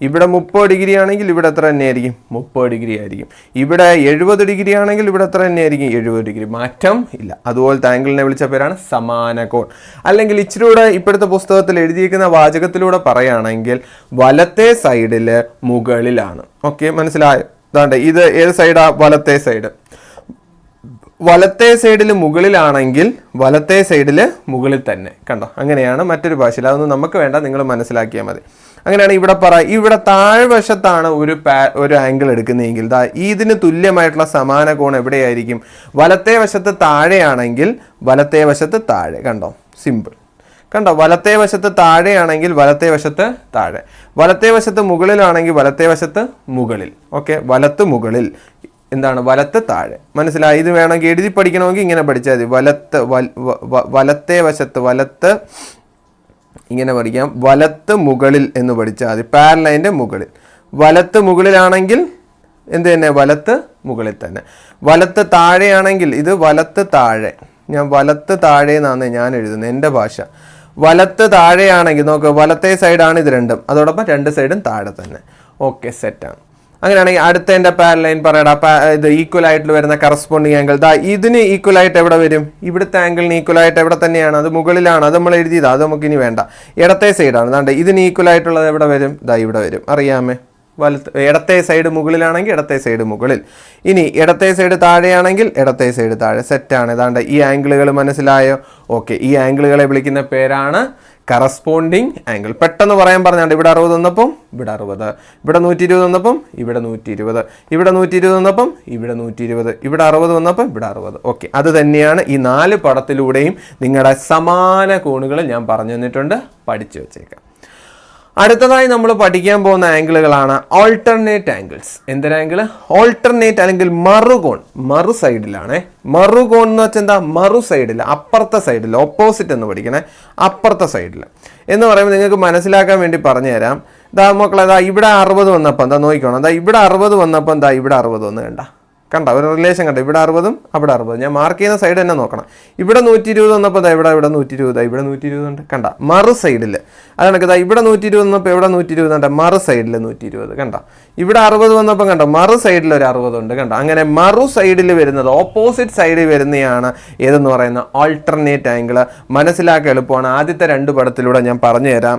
ഇവിടെ 30 ഡിഗ്രി ആണെങ്കിൽ ഇവിടെ എത്ര തന്നെയായിരിക്കും? 30 ഡിഗ്രി ആയിരിക്കും. ഇവിടെ 70 ഡിഗ്രി ആണെങ്കിൽ ഇവിടെ എത്ര തന്നെയായിരിക്കും? 70 ഡിഗ്രി, മാറ്റം ഇല്ല. അതുപോലത്തെ ആംഗിളിനെ വിളിച്ച പേരാണ് സമാന കോൺ. അല്ലെങ്കിൽ ഇച്ചിരൂടെ ഇപ്പോഴത്തെ പുസ്തകത്തിൽ എഴുതിയിരിക്കുന്ന വാചകത്തിലൂടെ പറയുകയാണെങ്കിൽ വലത്തെ സൈഡിൽ മുകളിലാണ്. ഓക്കെ, മനസ്സിലായോ? അതാണ്ട് ഇത് ഏത് സൈഡാ? വലത്തെ സൈഡ്. വലത്തെ സൈഡിൽ മുകളിലാണെങ്കിൽ വലത്തെ സൈഡിൽ മുകളിൽ തന്നെ, കണ്ടോ? അങ്ങനെയാണ് മറ്റൊരു ഭാഷയിൽ. അതൊന്നും നമുക്ക് വേണ്ട, നിങ്ങൾ മനസ്സിലാക്കിയാൽ മതി. അങ്ങനെയാണ് ഇവിടെ ഇവിടെ താഴ്വശത്താണ് ഒരു ആംഗിൾ എടുക്കുന്നതെങ്കിൽ ഇതിന് തുല്യമായിട്ടുള്ള സമാന കോൺ എവിടെയായിരിക്കും? വലത്തെ വശത്ത് താഴെയാണെങ്കിൽ വലത്തെ വശത്ത് താഴെ. കണ്ടോ? സിമ്പിൾ. കണ്ടോ? വലത്തെ വശത്ത് താഴെയാണെങ്കിൽ വലത്തെ വശത്ത് താഴെ, വലത്തെ വശത്ത് മുകളിലാണെങ്കിൽ വലത്തെ വശത്ത് മുകളിൽ. ഓക്കെ, വലത്ത് മുകളിൽ എന്താണ്? വലത്ത് താഴെ. മനസ്സിലായി? ഇത് വേണമെങ്കിൽ എഴുതി പഠിക്കണമെങ്കിൽ ഇങ്ങനെ പഠിച്ചാൽ മതി. വലത്തെ വശത്ത്, വലത്ത് ഇങ്ങനെ പഠിക്കാം, വലത്ത് മുകളിൽ എന്ന് പഠിച്ചാൽ മതി. പാരലൈൻ്റെ മുകളിൽ. വലത്ത് മുകളിലാണെങ്കിൽ എന്ത് തന്നെ? വലത്ത് മുകളിൽ തന്നെ. വലത്ത് താഴെയാണെങ്കിൽ ഇത് വലത്ത് താഴെ. ഞാൻ വലത്ത് താഴെ എന്നാണ് ഞാൻ എഴുതുന്നത്, എൻ്റെ ഭാഷ. വലത്ത് താഴെയാണെങ്കിൽ നോക്ക്, വലത്തെ സൈഡാണ് ഇത് രണ്ടും, അതോടൊപ്പം രണ്ട് സൈഡും താഴെ തന്നെ. ഓക്കെ, സെറ്റാണ്. അങ്ങനെയാണെങ്കിൽ അടുത്ത എൻ്റെ പാരലൈൻ പറയടാ. ഇത് ഈക്വൽ ആയിട്ട് വരുന്ന കറസ്പോണ്ടിങ് ആംഗിൾ ഇതിന് ഈക്വൽ ആയിട്ട് എവിടെ വരും? ഇവിടുത്തെ ആംഗിളിന് ഈക്വൽ ആയിട്ട് എവിടെ തന്നെയാണ്? അത് മുകളിലാണ്. അത് നമ്മൾ എഴുതിയതാണ്, അത് നമുക്ക് ഇനി വേണ്ട. ഇടത്തെ സൈഡാണ്. അതാണ്ട് ഇതിന് ഈക്വൽ ആയിട്ടുള്ളത് എവിടെ വരും? ഇവിടെ വരും. അറിയാമേ? ഇടത്തെ സൈഡ് മുകളിലാണെങ്കിൽ ഇടത്തെ സൈഡ് മുകളിൽ. ഇനി ഇടത്തെ സൈഡ് താഴെയാണെങ്കിൽ ഇടത്തെ സൈഡ് താഴെ. സെറ്റാണ്. ഏതാണ്ട് ഈ ആംഗിളുകൾ മനസ്സിലായോ? ഓക്കെ, ഈ ആംഗിളുകളെ വിളിക്കുന്ന പേരാണ് കറസ്പോണ്ടിങ് ആംഗിൾ. പെട്ടെന്ന് പറയാൻ പറഞ്ഞാണ്ട് ഇവിടെ 60 വന്നപ്പം ഇവിടെ 60, ഇവിടെ 120 വന്നപ്പം ഇവിടെ 120, ഇവിടെ 120 വന്നപ്പം ഇവിടെ 120, ഇവിടെ 60 വന്നപ്പം ഇവിടെ 60. ഓക്കെ, അത് തന്നെയാണ് ഈ 4 പടത്തിലൂടെയും നിങ്ങളുടെ സമാന കോണുകൾ ഞാൻ പറഞ്ഞു തന്നിട്ടുണ്ട്. പഠിച്ചു വെച്ചേക്കാം. അടുത്തതായി നമ്മൾ പഠിക്കാൻ പോകുന്ന ആംഗിളുകളാണ് ഓൾട്ടർനേറ്റ് ആംഗിൾസ്. എന്തൊരു ആംഗിൾ? ഓൾട്ടർനേറ്റ് അല്ലെങ്കിൽ മറുകോൺ. മറു സൈഡിലാണേ. മറുകോൺ എന്ന് വെച്ചാൽ എന്താ? മറു സൈഡിൽ, അപ്പുറത്തെ സൈഡിൽ. ഓപ്പോസിറ്റ് എന്ന് പഠിക്കണേ, അപ്പുറത്തെ സൈഡിൽ എന്ന് പറയുമ്പോൾ നിങ്ങൾക്ക് മനസ്സിലാക്കാൻ വേണ്ടി പറഞ്ഞു തരാം. മക്കളെ, ഇവിടെ 60 വന്നപ്പോൾ നോക്കിക്കോണം. ഇവിടെ 60 വന്നപ്പോൾ ഇവിടെ 60 വന്ന് കണ്ട ഒരു റിലേഷൻ കണ്ട. ഇവിടെ 60ഉം അവിടെ 60. ഞാൻ മാർക്ക് ചെയ്യുന്ന സൈഡ് തന്നെ നോക്കണം. ഇവിടെ 120 വന്നപ്പോൾ ഇവിടെ 120, ഇവിടെ 120 ഉണ്ട്. കണ്ട മറു സൈഡിൽ. അതാണ് ഇവിടെ 120 വന്നപ്പോൾ ഇവിടെ 120 ഉണ്ട്. മറു സൈഡിൽ 120 കണ്ട. ഇവിടെ 60 വന്നപ്പോൾ കണ്ട മറു സൈഡിൽ ഒരു 60 ഉണ്ട്. കണ്ട. അങ്ങനെ മറു സൈഡിൽ വരുന്നത്, ഓപ്പോസിറ്റ് സൈഡിൽ വരുന്നതാണ് ഏതെന്ന് പറയുന്ന ഓൾട്ടർനേറ്റ് ആംഗിൾ. മനസ്സിലാക്കാൻ എളുപ്പമാണ്. ആദ്യത്തെ 2 പടത്തിലൂടെ ഞാൻ പറഞ്ഞു തരാം.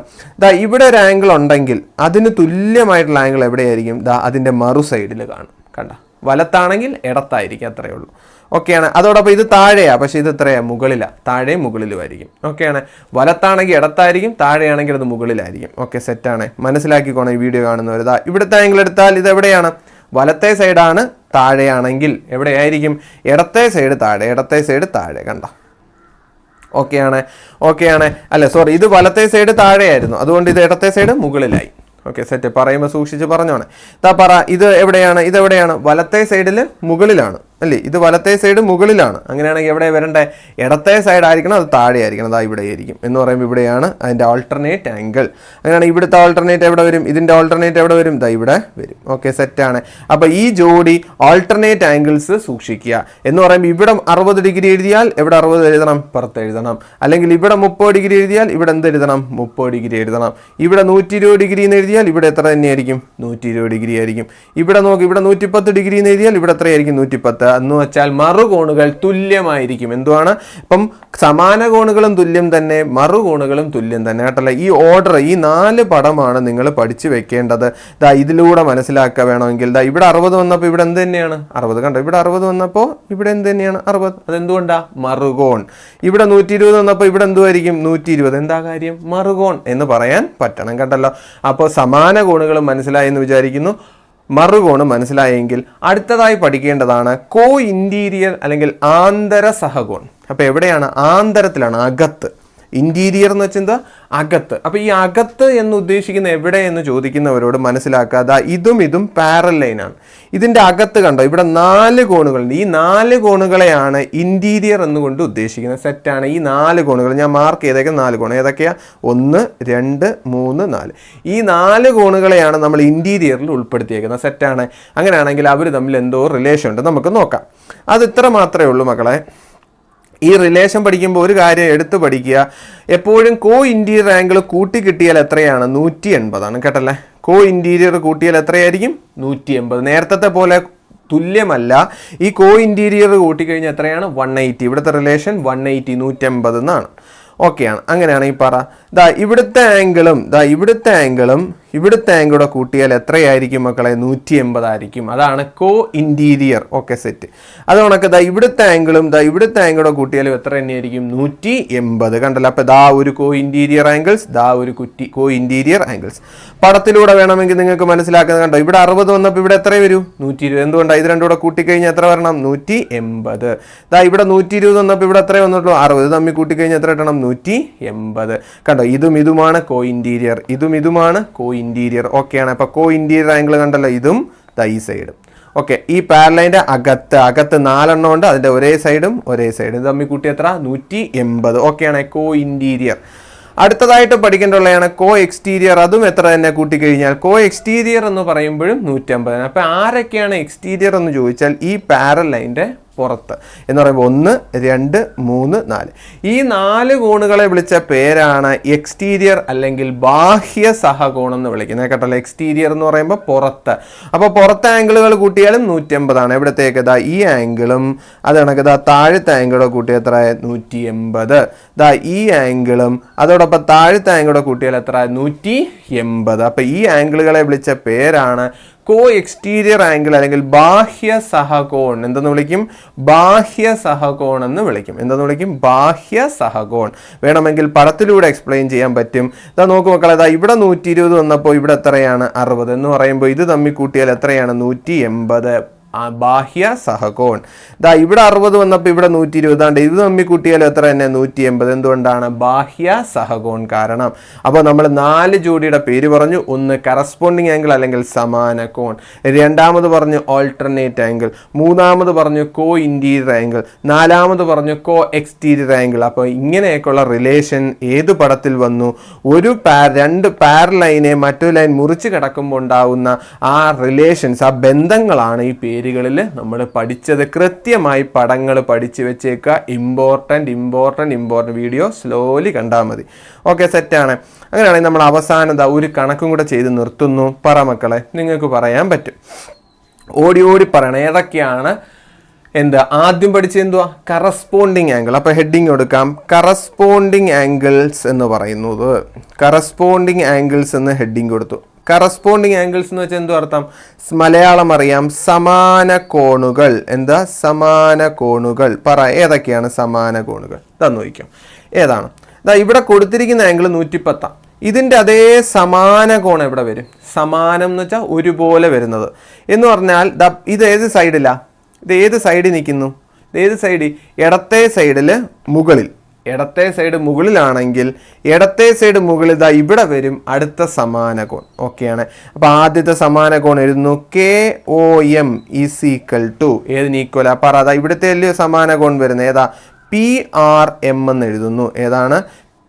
ഇവിടെ ഒരു ആംഗിൾ ഉണ്ടെങ്കിൽ അതിന് തുല്യമായിട്ടുള്ള ആംഗിൾ എവിടെയായിരിക്കും? അതിൻ്റെ മറു സൈഡിൽ കാണും. കണ്ട. വലത്താണെങ്കിൽ ഇടത്തായിരിക്കും, അത്രയേ ഉള്ളൂ. ഓക്കെയാണ്. അതോടൊപ്പം ഇത് താഴെയാണ്, പക്ഷേ ഇത് എത്രയാണ്? മുകളിലാണ്. താഴെയും മുകളിലുമായിരിക്കും. ഓക്കെയാണ്. വലത്താണെങ്കിൽ ഇടത്തായിരിക്കും, താഴെയാണെങ്കിൽ അത് മുകളിലായിരിക്കും. ഓക്കെ, സെറ്റാണ്. മനസ്സിലാക്കിക്കോണം ഈ വീഡിയോ കാണുന്നവർ. ഇവിടുത്തെ ആംഗിൾ എടുത്താൽ ഇത് എവിടെയാണ്? വലത്തെ സൈഡാണ്. താഴെയാണെങ്കിൽ എവിടെയായിരിക്കും? ഇടത്തെ സൈഡ് താഴെ, ഇടത്തെ സൈഡ് താഴെ. കണ്ട. ഓക്കെയാണ്. അല്ല സോറി, ഇത് വലത്തെ സൈഡ് താഴെയായിരുന്നു, അതുകൊണ്ട് ഇത് ഇടത്തെ സൈഡ് മുകളിലായി. Okay, set. പറയുമ്പോൾ സൂക്ഷിച്ച് പറഞ്ഞോണേ. ഇത് എവിടെയാണ്? ഇതെവിടെയാണ്? വലത്തെ സൈഡിൽ മുകളിലാണ് അല്ലേ? ഇത് വലത്തെ സൈഡ് മുകളിലാണ്. അങ്ങനെയാണെങ്കിൽ എവിടെ വരണ്ടേ? ഇടത്തെ സൈഡ് ആയിരിക്കണം, അത് താഴെ ആയിരിക്കണം. ഇവിടെ ആയിരിക്കും എന്ന് പറയുമ്പോൾ ഇവിടെയാണ് അതിൻ്റെ ആൾട്ടർനേറ്റ് ആംഗിൾ. അങ്ങനെയാണെങ്കിൽ ഇവിടുത്തെ ആൾട്ടർനേറ്റ് എവിടെ വരും? ഇതിൻ്റെ ആൾട്ടർനേറ്റ് എവിടെ വരും? ഇവിടെ വരും. ഓക്കെ, സെറ്റാണ്. അപ്പോൾ ഈ ജോഡി ആൾട്ടർനേറ്റ് ആംഗിൾസ് സൂക്ഷിക്കുക എന്ന് പറയുമ്പോൾ ഇവിടെ 60 ഡിഗ്രി എഴുതിയാൽ ഇവിടെ 60 എഴുതണം, പുറത്ത് എഴുതണം. അല്ലെങ്കിൽ ഇവിടെ 30 ഡിഗ്രി എഴുതിയാൽ ഇവിടെ എന്ത് എഴുതണം? 30 ഡിഗ്രി എഴുതണം. ഇവിടെ 120 ഡിഗ്രി എന്ന് എഴുതിയാൽ ഇവിടെ എത്ര തന്നെയായിരിക്കും? 120 ഡിഗ്രി ആയിരിക്കും. ഇവിടെ നോക്കി, ഇവിടെ 110 ഡിഗ്രി എന്ന് എഴുതിയാൽ ഇവിടെ എത്രയായിരിക്കും? 110. എന്ന് വെച്ചാൽ മറുകോണുകൾ തുല്യമായിരിക്കും. എന്തുവാണ്? ഇപ്പം സമാന കോണുകളും തുല്യം തന്നെ, മറുകോണുകളും തുല്യം തന്നെ കേട്ടല്ലേ. ഈ ഓർഡർ, ഈ 4 പടമാണ് നിങ്ങൾ പഠിച്ചു വെക്കേണ്ടത്. ഇതിലൂടെ മനസ്സിലാക്കുക വേണമെങ്കിൽ ഇവിടെ 60 വന്നപ്പോൾ ഇവിടെ എന്ത് തന്നെയാണ്? 60. കണ്ടോ? ഇവിടെ 60 വന്നപ്പോൾ ഇവിടെ എന്ത് തന്നെയാണ്? 60. അതെന്തുകൊണ്ടാ? മറുകോൺ. ഇവിടെ 120 വന്നപ്പോൾ ഇവിടെ എന്തുമായിരിക്കും? 120. എന്താ കാര്യം? മറുകോൺ എന്ന് പറയാൻ പറ്റണം. കണ്ടല്ലോ. അപ്പോൾ സമാന കോണുകളും മനസ്സിലായി എന്ന് വിചാരിക്കുന്നു. മറുകോണ് മനസ്സിലായെങ്കിൽ അടുത്തതായി പഠിക്കേണ്ടതാണ് കോ ഇന്റീരിയർ അല്ലെങ്കിൽ ആന്തര സഹകോൺ. അപ്പോൾ എവിടെയാണ്? ആന്തരത്തിലാണ്, അകത്ത്. ഇൻറ്റീരിയർ എന്ന് വെച്ചാൽ എന്താ, അകത്ത്. അപ്പോൾ ഈ അകത്ത് എന്ന് ഉദ്ദേശിക്കുന്ന എവിടെ എന്ന് ചോദിക്കുന്നവരോട് മനസ്സിലാക്കാതെ ഇതും പാരൽ ലൈനാണ്. ഇതിൻ്റെ അകത്ത് കണ്ടോ, ഇവിടെ 4 കോണുകളുണ്ട്. ഈ 4 കോണുകളെയാണ് ഇൻറ്റീരിയർ എന്നുകൊണ്ട് ഉദ്ദേശിക്കുന്നത്. സെറ്റാണ്. ഈ 4 കോണുകൾ ഞാൻ മാർക്ക് ചെയ്തേക്കുന്ന 4 കോൺ ഏതൊക്കെയാണ്? 1 2 3 4. ഈ 4 കോണുകളെയാണ് നമ്മൾ ഇൻറ്റീരിയറിൽ ഉൾപ്പെടുത്തിയേക്കുന്നത്. സെറ്റാണ്. അങ്ങനെയാണെങ്കിൽ അവർ തമ്മിൽ എന്തോ റിലേഷൻ ഉണ്ട്, നമുക്ക് നോക്കാം. അത് ഇത്ര മാത്രമേ ഉള്ളൂ മക്കളെ. ഈ റിലേഷൻ പഠിക്കുമ്പോൾ ഒരു കാര്യം എടുത്ത് പഠിക്കുക, എപ്പോഴും കോ ഇൻറ്റീരിയർ ആംഗിൾ കൂട്ടി കിട്ടിയാൽ എത്രയാണ്? 180 കേട്ടല്ലേ. കോ ഇൻറ്റീരിയർ കൂട്ടിയാൽ എത്രയായിരിക്കും? 180. നേരത്തെ പോലെ തുല്യമല്ല. ഈ കോ ഇൻറ്റീരിയർ കൂട്ടിക്കഴിഞ്ഞാൽ എത്രയാണ്? 180. ഇവിടുത്തെ റിലേഷൻ 180 180 എന്നാണ്. ഓക്കെയാണ്. അങ്ങനെയാണെങ്കിൽ പറ, ഇവിടുത്തെ ആംഗിളും ഇവിടുത്തെ ആംഗിളൂടെ കൂട്ടിയാൽ എത്രയായിരിക്കും മക്കളെ? 180 ആയിരിക്കും. അതാണ് കോ ഇൻറ്റീരിയർ. Okay, set. അത് കണക്ക് ഇവിടുത്തെ ആംഗിളും ഇവിടുത്തെ ആംഗിളൂടെ കൂട്ടിയാലും എത്ര തന്നെയായിരിക്കും? 180. കണ്ടല്ലോ. അപ്പോൾ ഒരു കോ ഇൻറ്റീരിയർ ആംഗിൾസ്, ഒരു കോ ഇൻറ്റീരിയർ ആംഗിൾസ്. പടത്തിലൂടെ വേണമെങ്കിൽ നിങ്ങൾക്ക് മനസ്സിലാക്കുന്നത് കണ്ടോ, ഇവിടെ 60 വന്നപ്പോൾ ഇവിടെ എത്ര വരും? 120. എന്തുകൊണ്ടാണ്? ഇത് രണ്ടും കൂടെ കൂട്ടിക്കഴിഞ്ഞാൽ എത്ര വരണം? 180. ഇവിടെ 120 വന്നപ്പോൾ ഇവിടെ എത്ര വന്നിട്ടുള്ളൂ? 60. തമ്മിൽ കൂട്ടിക്കഴിഞ്ഞാൽ എത്ര കിട്ടണം? 180. കണ്ടോ, ഇതുമാണ് കോ ഇൻറ്റീരിയർ, ഇതുമാണ് കോ ഇൻറ്റീരിയർ. ഓക്കെയാണ്. അപ്പോൾ കോ ഇൻറ്റീരിയർ ആംഗിൾ കണ്ടല്ലോ, ഇതും ഈ സൈഡും. ഓക്കെ, ഈ പാരലൈൻ്റെ അകത്ത് 4 എണ്ണം ഉണ്ട്. അതിൻ്റെ ഒരേ സൈഡും ഇത് തമ്മിൽ കൂട്ടി എത്ര? 180. ഓക്കെയാണ്, കോ ഇൻറ്റീരിയർ. അടുത്തതായിട്ട് പഠിക്കേണ്ടതാണ് കോ എക്സ്റ്റീരിയർ. അതും എത്ര തന്നെ കൂട്ടിക്കഴിഞ്ഞാൽ? കോ എക്സ്റ്റീരിയർ എന്ന് പറയുമ്പോഴും 150. അപ്പോൾ ആരൊക്കെയാണ് എക്സ്റ്റീരിയർ എന്ന് ചോദിച്ചാൽ ഈ പാരൽ ലൈൻ്റെ പുറത്ത് എന്ന് പറയുമ്പോൾ 1 2 3 4. ഈ 4 കോണുകളെ വിളിച്ച പേരാണ് എക്സ്റ്റീരിയർ അല്ലെങ്കിൽ ബാഹ്യ സഹകോണം എന്ന് വിളിക്കുന്നത് കേട്ടല്ലോ. എക്സ്റ്റീരിയർ എന്ന് പറയുമ്പോൾ പുറത്ത്. അപ്പോൾ പുറത്തെ ആംഗിളുകൾ കൂട്ടിയാലും 180. എവിടത്തേക്ക്? ഈ ആംഗിളും അത് കണക്ക് താഴത്തെ ആംഗിളോ കൂട്ടിയാൽ എത്ര? 180. ഈ ആംഗിളും അതോടൊപ്പം താഴത്തെ ആംഗിളോ കൂട്ടിയാൽ എത്ര? 180. അപ്പോൾ ഈ ആംഗിളുകളെ വിളിച്ച പേരാണ് കോ എക്സ്റ്റീരിയർ ആംഗിൾ അല്ലെങ്കിൽ ബാഹ്യ സഹകോൺ. എന്തെന്ന് വിളിക്കും? ബാഹ്യ സഹകോൺ എന്ന് വിളിക്കും. എന്തെന്ന് വിളിക്കും? ബാഹ്യ സഹകോൺ. വേണമെങ്കിൽ പടത്തിലൂടെ എക്സ്പ്ലെയിൻ ചെയ്യാൻ പറ്റും. നോക്കൂ മക്കളെ, ഇവിടെ 120 വന്നപ്പോൾ ഇവിടെ എത്രയാണ്? 60 എന്ന് പറയുമ്പോൾ ഇത് തമ്മിൽ കൂട്ടിയാൽ എത്രയാണ്? 180. ബാഹ്യ സഹകോൺ. ഇവിടെ 60 വന്നപ്പോൾ ഇവിടെ 120. ഇത് തമ്മിൽ കൂട്ടിയാലും എത്ര തന്നെ? 180. എന്തുകൊണ്ടാണ്? ബാഹ്യ സഹകോൺ കാരണം. അപ്പോൾ നമ്മൾ 4 ജോഡിയുടെ പേര് പറഞ്ഞു. ഒന്ന് കറസ്പോണ്ടിങ് ആംഗിൾ അല്ലെങ്കിൽ സമാന കോൺ, രണ്ടാമത് പറഞ്ഞു ഓൾട്ടർനേറ്റ് ആംഗിൾ, മൂന്നാമത് പറഞ്ഞു കോ ഇൻറ്റീരിയർ ആംഗിൾ, നാലാമത് പറഞ്ഞു കോ എക്സ്റ്റീരിയർ ആംഗിൾ. അപ്പോൾ ഇങ്ങനെയൊക്കെയുള്ള റിലേഷൻ ഏത് പടത്തിൽ വന്നു? രണ്ട് പാരൽ ലൈനെ മറ്റൊരു ലൈൻ മുറിച്ച് കിടക്കുമ്പോൾ ഉണ്ടാകുന്ന ആ റിലേഷൻസ്, ആ ബന്ധങ്ങളാണ് ഈ പേരുകളിൽ നമ്മൾ പഠിച്ചത്. കൃത്യമായി പടങ്ങൾ പഠിച്ചു വെച്ചേക്കുക. ഇമ്പോർട്ടൻറ്റ് വീഡിയോ സ്ലോലി കണ്ടാൽ മതി. ഓക്കെ, സെറ്റാണ്. അങ്ങനെയാണെങ്കിൽ നമ്മൾ അവസാനം ഒരു കണക്കും കൂടെ ചെയ്ത് നിർത്തുന്നു. പറ മക്കളെ, നിങ്ങൾക്ക് പറയാൻ പറ്റും. ഓടി പറയണം ഏതൊക്കെയാണ്. ആദ്യം പഠിച്ചത് എന്തുവാ? Corresponding angle. അപ്പോൾ ഹെഡിങ് കൊടുക്കാം, കറസ്പോണ്ടിങ് ആംഗിൾസ് എന്ന് പറയുന്നത്. കറസ്പോണ്ടിങ് ആംഗിൾസ് എന്ന് ഹെഡിങ് കൊടുത്തു. കറസ്പോണ്ടിങ് ആംഗിൾസ് എന്ന് വെച്ചാൽ എന്തോ അർത്ഥം? മലയാളം അറിയാം, സമാന കോണുകൾ. സമാന കോണുകൾ. പറ, ഏതൊക്കെയാണ് സമാന കോണുകൾ? നോക്കാം ഏതാണ്. ഇവിടെ കൊടുത്തിരിക്കുന്ന ആംഗിൾ 110. ഇതിൻ്റെ അതേ സമാന കോൺ എവിടെ വരും? സമാനം എന്ന് വെച്ചാൽ ഒരുപോലെ വരുന്നത് എന്ന് പറഞ്ഞാൽ ഇത് ഏത് സൈഡിലാണ്? ഇത് ഏത് സൈഡിൽ നിൽക്കുന്നു? ഇത് ഏത് സൈഡിൽ? ഇടത്തെ സൈഡിൽ മുകളിൽ. ഇടത്തെ സൈഡ് മുകളിലാണെങ്കിൽ ഇടത്തെ സൈഡ് മുകളിൽ ഇവിടെ വരും അടുത്ത സമാന കോൺ. ഓക്കെയാണ്. അപ്പോൾ ആദ്യത്തെ സമാന കോൺ എഴുതുന്നു KOM = ഏതിന് ഈക്വലാ? പറ. ഇവിടുത്തെ വലിയ സമാന കോൺ വരുന്നത് ഏതാ? PRM എന്ന് എഴുതുന്നു. ഏതാണ്?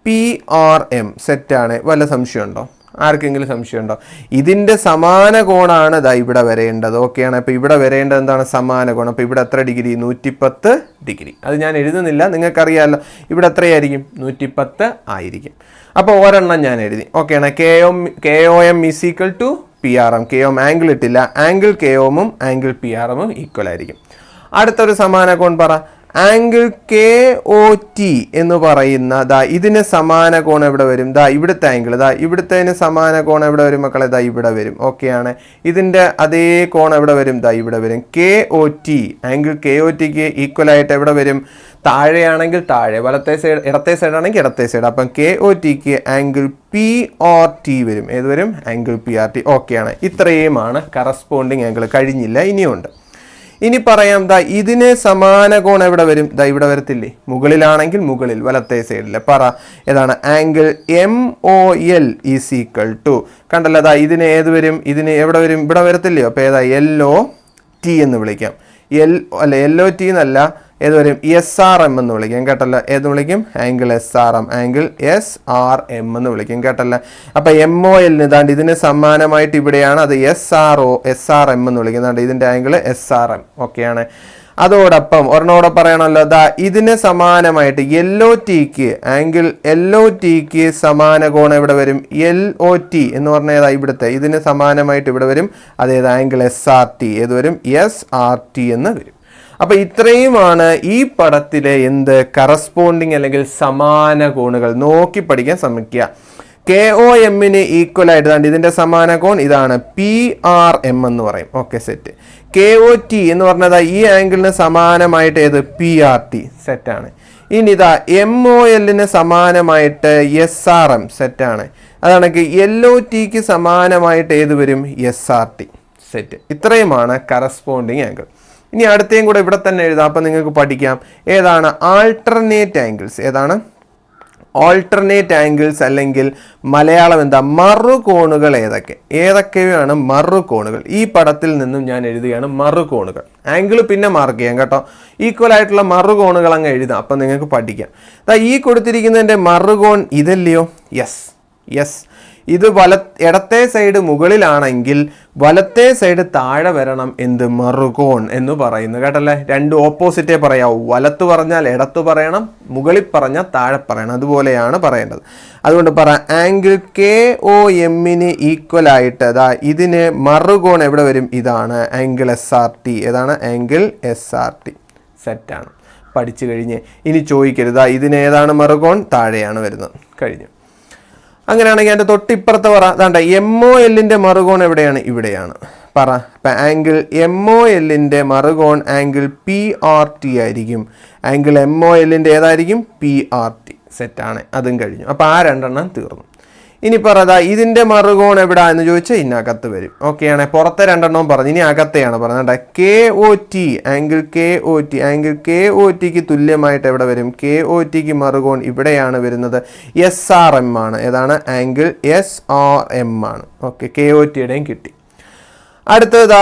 PRM. സെറ്റാണ്. വല്ല സംശയമുണ്ടോ? ആർക്കെങ്കിലും സംശയമുണ്ടോ? ഇതിൻ്റെ സമാന കോണാണ് ഇവിടെ വരേണ്ടത്. ഓക്കെയാണ്. അപ്പോൾ ഇവിടെ വരേണ്ടത് എന്താണ്? സമാന കോൺ. അപ്പോൾ ഇവിടെ എത്ര ഡിഗ്രി? 110 ഡിഗ്രി. അത് ഞാൻ എഴുതുന്നില്ല, നിങ്ങൾക്കറിയാമല്ലോ. ഇവിടെ എത്രയായിരിക്കും? 110 ആയിരിക്കും. അപ്പോൾ ഒരെണ്ണം ഞാൻ എഴുതി. ഓക്കെയാണ്. KOM = PRM. KOM ആംഗിൾ ഇട്ടില്ല. Angle KOM angle PRM equal ആയിരിക്കും. അടുത്തൊരു സമാന കോൺ പറ. ആംഗിൾ KOT എന്ന് പറയുന്ന ഇതിന് സമാന കോൺ എവിടെ വരും? ഇവിടുത്തെ ആംഗിൾ. ഇവിടുത്തേന് സമാന കോൺ എവിടെ വരും മക്കളെ? ഇവിടെ വരും. ഓക്കെയാണ്. ഇതിൻ്റെ അതേ കോൺ എവിടെ വരും? ഇവിടെ വരും. KOT ആംഗിൾ KOTക്ക് ഈക്വലായിട്ട് എവിടെ വരും? താഴെയാണെങ്കിൽ താഴെ, വലത്തെ സൈഡ്, ഇടത്തെ സൈഡ് ആണെങ്കിൽ ഇടത്തെ സൈഡ്. അപ്പം KOTക്ക് ആംഗിൾ PRT വരും. ഏത് വരും? Angle PRT. ഓക്കെയാണ്. ഇത്രയുമാണ് കറസ്പോണ്ടിങ് ആംഗിൾ. കഴിഞ്ഞില്ല, ഇനിയുണ്ട്. ഇനി പറയാം ദാ ഇതിന് സമാന കോൺ എവിടെ വരും? ദാ ഇവിടെ വരത്തില്ലേ? മുകളിലാണെങ്കിൽ മുകളിൽ വലത്തെ സൈഡിൽ പറ ഏതാണ്? Angle MOL is equal to, കണ്ടല്ലോ ദാ ഇതിന് ഏത് വരും? ഇതിന് എവിടെ വരും? ഇവിടെ വരത്തില്ലയോ? അപ്പോൾ ഏതാ? LOT എന്ന് വിളിക്കാം. LOT എന്നല്ല, ഏത് വരും? SRM എന്ന് വിളിക്കാം, കേട്ടല്ലോ. ഏത് വിളിക്കും? ആംഗിൾ SRM, ആംഗിൾ SRM എന്ന് വിളിക്കും, കേട്ടല്ലോ. അപ്പൊ MOL ഇതാണ്ട് ഇതിന് സമാനമായിട്ട് ഇവിടെയാണ്, അത് SRM എന്ന് വിളിക്കുന്നുണ്ട്. ഇതിന്റെ ആംഗിൾ SRM. ഓക്കെയാണ്. അതോടൊപ്പം ഒരെണ്ണോടെ പറയണമല്ലോ, ദാ ഇതിന് സമാനമായിട്ട് LOTക്ക് ആംഗിൾ LOTക്ക് സമാന കോൺ എവിടെ വരും? LOT എന്ന് പറഞ്ഞാൽ ഏതാ? ഇവിടുത്തെ ഇതിന് സമാനമായിട്ട് ഇവിടെ വരും, അതേത്? Angle SRT. ഏത് വരും? SRT എന്ന് വരും. അപ്പൊ ഇത്രയുമാണ് ഈ പടത്തിലെ എന്ത് കറസ്പോണ്ടിങ് അല്ലെങ്കിൽ സമാന കോണുകൾ. നോക്കി പഠിക്കാൻ ശ്രമിക്കുക. KOMന് ഈക്വൽ ആയിട്ട് ഇതിന്റെ സമാന കോൺ ഇതാണ്, PRM എന്ന് പറയും. Okay, set. KOT എന്ന് പറഞ്ഞത് ഈ ആംഗിളിന് സമാനമായിട്ട് ഏത്? PRT, സെറ്റാണ്. ഇനി ഇതാ MOLന് സമാനമായിട്ട് SRM, സെറ്റാണ്. അതാണ് LOTക്ക് സമാനമായിട്ട് ഏത് വരും? SRT, set. ഇത്രയുമാണ് കറസ്പോണ്ടിങ് ആംഗിൾ. ഇനി അടുത്തേയും കൂടെ ഇവിടെ തന്നെ എഴുതാം. അപ്പം നിങ്ങൾക്ക് പഠിക്കാം ഏതാണ് ആൾട്ടർനേറ്റ് ആംഗിൾസ്. ഏതാണ് ഓൾട്ടർനേറ്റ് ആംഗിൾസ്? അല്ലെങ്കിൽ മലയാളം എന്താ? മറുകോണുകൾ. ഏതൊക്കെയാണ് മറുകോണുകൾ? ഈ പടത്തിൽ നിന്നും ഞാൻ എഴുതുകയാണ് മറുകോണുകൾ. ആംഗിൾ പിന്നെ മാർക്ക് ചെയ്യാം കേട്ടോ. ഈക്വൽ ആയിട്ടുള്ള മറുകോണുകൾ അങ്ങ് എഴുതാം, അപ്പം നിങ്ങൾക്ക് പഠിക്കാം. ഈ കൊടുത്തിരിക്കുന്നതിൻ്റെ മറുകോൺ ഇതല്ലയോ? യെസ്. ഇത് ഇടത്തെ സൈഡ് മുകളിലാണെങ്കിൽ വലത്തെ സൈഡ് താഴെ വരണം. എന്ത്? മറുകോൺ എന്ന് പറയുന്നു, കേട്ടല്ലേ. രണ്ട് ഓപ്പോസിറ്റേ പറയാവൂ. വലത്ത് പറഞ്ഞാൽ ഇടത്ത് പറയണം, മുകളിൽ പറഞ്ഞാൽ താഴെ പറയണം. അതുപോലെയാണ് പറയേണ്ടത്. അതുകൊണ്ട് പറ ആംഗിൾ KOMന് ഈക്വൽ ആയിട്ട് ഇതിന് മറുകോൺ എവിടെ വരും? ഇതാണ് ആംഗിൾ SRT. ഏതാണ്? ആംഗിൾ SRT, സെറ്റാണ്. പഠിച്ചു കഴിഞ്ഞ് ഇനി ചോദിക്കരുത് ഇതിന് ഏതാണ് മറുകോൺ? താഴെയാണ് വരുന്നത്. കഴിഞ്ഞു. അങ്ങനെയാണെങ്കിൽ എൻ്റെ തൊട്ടിപ്പുറത്ത് പറ, അതാണ്ട MOLന്റെ മറുകോൺ എവിടെയാണ്? ഇവിടെയാണ്. പറ. അപ്പം ആംഗിൾ MOLന്റെ മറുകോൺ ആംഗിൾ PRT ആയിരിക്കും. ആംഗിൾ MOLന്റെ ഏതായിരിക്കും? PRT, സെറ്റാണ്. അതും കഴിഞ്ഞു. അപ്പോൾ ആ രണ്ടെണ്ണം തീർന്നു. ഇനി പറതാ ഇതിൻ്റെ മറുകോൺ എവിടാ എന്ന് ചോദിച്ചാൽ ഇതിനകത്ത് വരും. ഓക്കെയാണ്. പുറത്തെ രണ്ടെണ്ണവും പറഞ്ഞു, ഇനി അകത്തെയാണ് പറഞ്ഞത്. KOT, ആംഗിൾ KOTക്ക് തുല്യമായിട്ട് എവിടെ വരും? KOTക്ക് മറുകോൺ ഇവിടെയാണ് വരുന്നത്. SRM ആണ്. ഏതാണ്? ആംഗിൾ SRM ആണ്. ഓക്കെ, KOTയുടെയും കിട്ടി. അടുത്തത്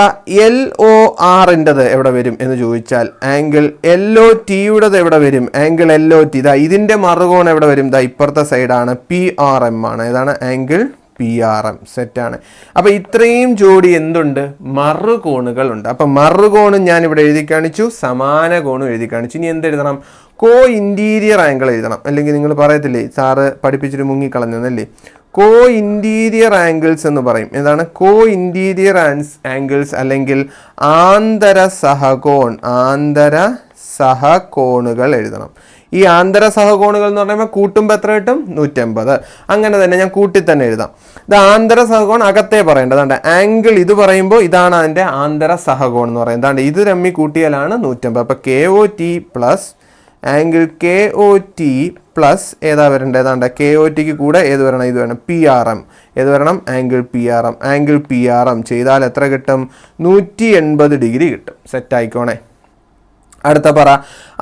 LORൻ്റെത് എവിടെ വരും എന്ന് ചോദിച്ചാൽ ആംഗിൾ LOTയുടേത് എവിടെ വരും? ആംഗിൾ LOT ഇതിൻ്റെ മറുകോൺ എവിടെ വരും? ഇപ്പുറത്തെ സൈഡാണ്. PRM ആണ്. ഏതാണ്? ആംഗിൾ PRM, സെറ്റാണ്. അപ്പോൾ ഇത്രയും ജോഡി എന്തുണ്ട്? മറുകോണുകളുണ്ട്. അപ്പം മറുകോണും ഞാൻ ഇവിടെ എഴുതി കാണിച്ചു, സമാന കോണും എഴുതി കാണിച്ചു. ഇനി എന്തെഴുതണം? കോ ഇൻറ്റീരിയർ ആംഗിൾ എഴുതണം. അല്ലെങ്കിൽ നിങ്ങൾ പറയത്തില്ലേ സാറ് പഠിപ്പിച്ചിട്ട് മുങ്ങിക്കളഞ്ഞല്ലേ? കോ ഇൻറ്റീരിയർ ആംഗിൾസ് എന്ന് പറയും. എന്താണ് കോ ഇൻറ്റീരിയർ ആംഗിൾസ്? അല്ലെങ്കിൽ ആന്തര സഹകോണുകൾ എഴുതണം. ഈ ആന്തര സഹകോണുകൾ എന്ന് പറയുമ്പോൾ കൂട്ടുമ്പോൾ എത്ര കിട്ടും? 150. അങ്ങനെ തന്നെ ഞാൻ കൂട്ടി തന്നെ എഴുതാം. ഇത് ആന്തര സഹകോൺ അകത്തെ പറയേണ്ടത്. അതാണ്ട് ആംഗിൾ ഇത് പറയുമ്പോൾ ഇതാണ് അതിൻ്റെ ആന്തര സഹകോൺ എന്ന് പറയുന്നത്. അതാണ്ട് ഇത് തമ്മിൽ കൂട്ടിയാലാണ് 150. അപ്പോൾ KOT plus angle KOT plus ഏതാ വരേണ്ടത്? ഏതാണ്ട് KOTക്ക് കൂടെ ഏത് വരണം? ഇത് വേണം, PRM. ഏത് വരണം? Angle PRM. ആംഗിൾ PRM ചെയ്താൽ എത്ര കിട്ടും? 180 ഡിഗ്രി കിട്ടും. സെറ്റായിക്കോണേ. അടുത്ത പറ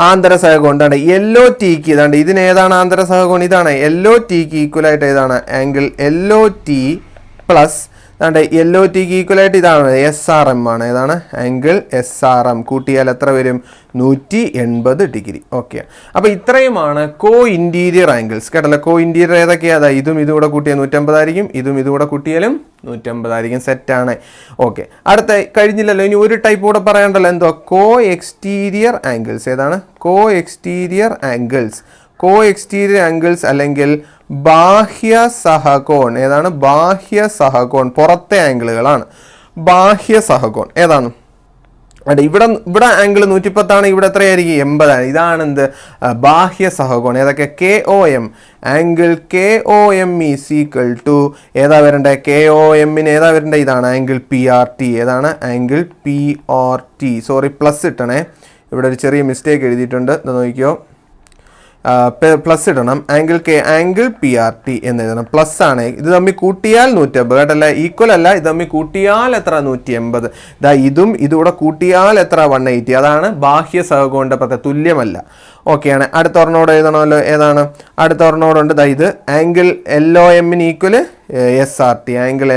ആന്തര സഹകോൺ. എന്താണ് LOTക്ക്? ഇതാണ്ട് ഇതിന് ഏതാണ് ആന്തര സഹകോൺ? ഇതാണ്. LOTക്ക് ഈക്വലായിട്ട് ഏതാണ്? ആംഗിൾ LOT പ്ലസ് അതാണ്ട് LOTക്ക് ഈക്വലായിട്ട് ഇതാണ് SRM ആണ്. ഏതാണ്? Angle SRM. കൂട്ടിയാൽ എത്ര വരും? 180 ഡിഗ്രി. ഓക്കെ. അപ്പോൾ ഇത്രയുമാണ് കോ ഇൻറ്റീരിയർ ആംഗിൾസ്. കേട്ടല്ലോ? കോ ഇൻറ്റീരിയർ ഏതൊക്കെയാണ്? ഇതും ഇതും കൂടെ കൂട്ടിയാൽ 150 ആയിരിക്കും. ഇതും ഇതും കൂടെ കൂട്ടിയാലും 150 ആയിരിക്കും. സെറ്റാണ്. ഓക്കെ. അടുത്ത കഴിഞ്ഞില്ലല്ലോ. ഇനി ഒരു ടൈപ്പ് കൂടെ പറയണ്ടല്ലോ. എന്തോ? Co exterior angles. ഏതാണ്? Co exterior angles. Co exterior angles അല്ലെങ്കിൽ ബാഹ്യ സഹകോൺ. ഏതാണ്? ബാഹ്യ സഹകോൺ. പുറത്തെ ആംഗിളുകളാണ് ബാഹ്യ സഹകോൺ. ഏതാണ്? ഇവിടെ ആംഗിൾ 110 ആണ്. ഇവിടെ എത്രയായിരിക്കും? 80 ആണ്. ഇതാണ് എന്ത്? ബാഹ്യ സഹകോൺ. ഏതൊക്കെ? KOM. Angle KOM is equal to ഏതാ വരണ്ടേ? KOMന് ഏതാ വരണ്ടേ? ഇതാണ് ആംഗിൾ PRT. ഏതാണ്? Angle PRT. സോറി, പ്ലസ് ഇട്ടണേ. ഇവിടെ ഒരു ചെറിയ മിസ്റ്റേക്ക് എഴുതിയിട്ടുണ്ട്. നോക്കിയോ. പ്ലസ് ഇടണം, ആംഗിൾ കെ ആംഗിൾ PRT എന്ന് എഴുതണം. പ്ലസ് ആണ്, ഇത് തമ്മിൽ കൂട്ടിയാൽ 150 കേട്ടല്ല, ഈക്വൽ അല്ല, ഇത് തമ്മിൽ കൂട്ടിയാൽ എത്ര 180. ഇതും ഇതുകൂടെ കൂട്ടിയാൽ എത്ര 180. അതാണ് ബാഹ്യ സഹകോണിന്റെ പ്രത്യേകത, തുല്യമല്ല. ഓക്കെയാണ്. അടുത്ത ഒരെണ്ണോട് എഴുതണമല്ലോ, ഏതാണ് അടുത്ത ഒരെണ്ണോടുണ്ട്? ഇത് angle LOM equal SRT, angle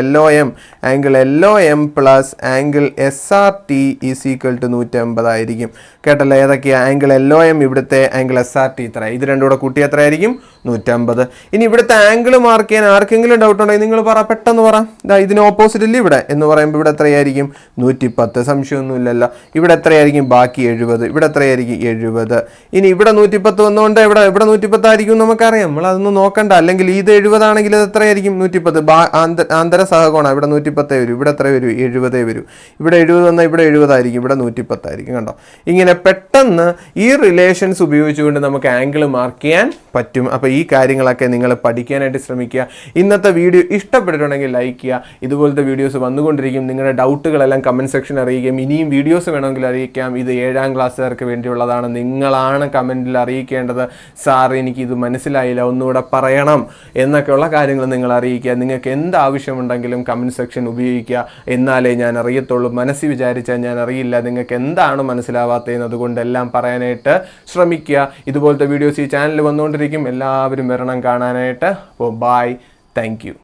LOM plus angle SRT is equal to 180 ആയിരിക്കും കേട്ടല്ലോ. ഏതൊക്കെയാണ്? ആംഗിൾ LOM ഇവിടുത്തെ, ആംഗിൾ SRT ഇത്ര, ഇത് രണ്ടും കൂടെ കൂട്ടി എത്ര ആയിരിക്കും? 150. ഇനി ഇവിടുത്തെ ആംഗിൾ മാർക്ക് ചെയ്യാൻ ആർക്കെങ്കിലും ഡൗട്ട് ഉണ്ടെങ്കിൽ നിങ്ങൾ പറ, പെട്ടെന്ന് പറ. ഇതിന് ഓപ്പോസിറ്റ് ഇല്ല ഇവിടെ എന്ന് പറയുമ്പോൾ ഇവിടെ എത്രയായിരിക്കും? 110. സംശയമൊന്നുമില്ലല്ലോ. ഇവിടെ എത്രയായിരിക്കും? ബാക്കി 70. ഇവിടെ എത്രയായിരിക്കും? 70. ഇനി ഇവിടെ 110 വന്നുകൊണ്ട് ഇവിടെ 110 ആയിരിക്കും നമുക്കറിയാം, നമ്മൾ അതൊന്നും നോക്കണ്ട. അല്ലെങ്കിൽ ഇത് 70 ആണെങ്കിൽ ഇത് എത്രയായിരിക്കും? 110. ആന്തര സഹകോണ, ഇവിടെ 110 വരും, ഇവിടെ എത്ര വരും? 70 വരും. ഇവിടെ 70 വന്നാൽ ഇവിടെ 70 ആയിരിക്കും, ഇവിടെ 110 ആയിരിക്കും. കണ്ടോ, ഇങ്ങനെ പെട്ടെന്ന് ഈ റിലേഷൻസ് ഉപയോഗിച്ചുകൊണ്ട് നമുക്ക് ആംഗിൾ മാർക്ക് ചെയ്യാൻ പറ്റും. അപ്പോൾ ഈ കാര്യങ്ങളൊക്കെ നിങ്ങൾ പഠിക്കാനായിട്ട് ശ്രമിക്കുക. ഇന്നത്തെ വീഡിയോ ഇഷ്ടപ്പെട്ടിട്ടുണ്ടെങ്കിൽ ലൈക്ക് ചെയ്യുക. ഇതുപോലത്തെ വീഡിയോസ് വന്നുകൊണ്ടിരിക്കും. നിങ്ങളുടെ ഡൗട്ടുകളെല്ലാം കമൻറ്റ് സെക്ഷനിൽ അറിയിക്കാം. ഇനിയും വീഡിയോസ് വേണമെങ്കിൽ അറിയിക്കാം. ഇത് 7ാം ക്ലാസ്സുകാർക്ക് വേണ്ടിയുള്ളതാണ്. നിങ്ങളാണ് കമൻറ്റിൽ അറിയിക്കേണ്ടത്. സാർ എനിക്കിത് മനസ്സിലായില്ല, ഒന്നുകൂടെ പറയണം എന്നൊക്കെയുള്ള കാര്യങ്ങൾ നിങ്ങൾ അറിയിക്കുക. നിങ്ങൾക്ക് എന്ത് ആവശ്യമുണ്ടെങ്കിലും കമൻറ്റ് സെക്ഷൻ ഉപയോഗിക്കുക. എന്നാലേ ഞാൻ അറിയത്തുള്ളൂ. മനസ്സിൽ വിചാരിച്ചാൽ ഞാൻ അറിയില്ല നിങ്ങൾക്ക് എന്താണ് മനസ്സിലാവാത്തതെന്ന്. അതുകൊണ്ടെല്ലാം പറയാനായിട്ട് ശ്രമിക്കുക. ഇതുപോലത്തെ വീഡിയോസ് ഈ ചാനലിൽ വന്നുകൊണ്ടിരിക്കും. എല്ലാവരും വരണം കാണാനായിട്ട്. അപ്പോൾ ബൈ, താങ്ക് യു.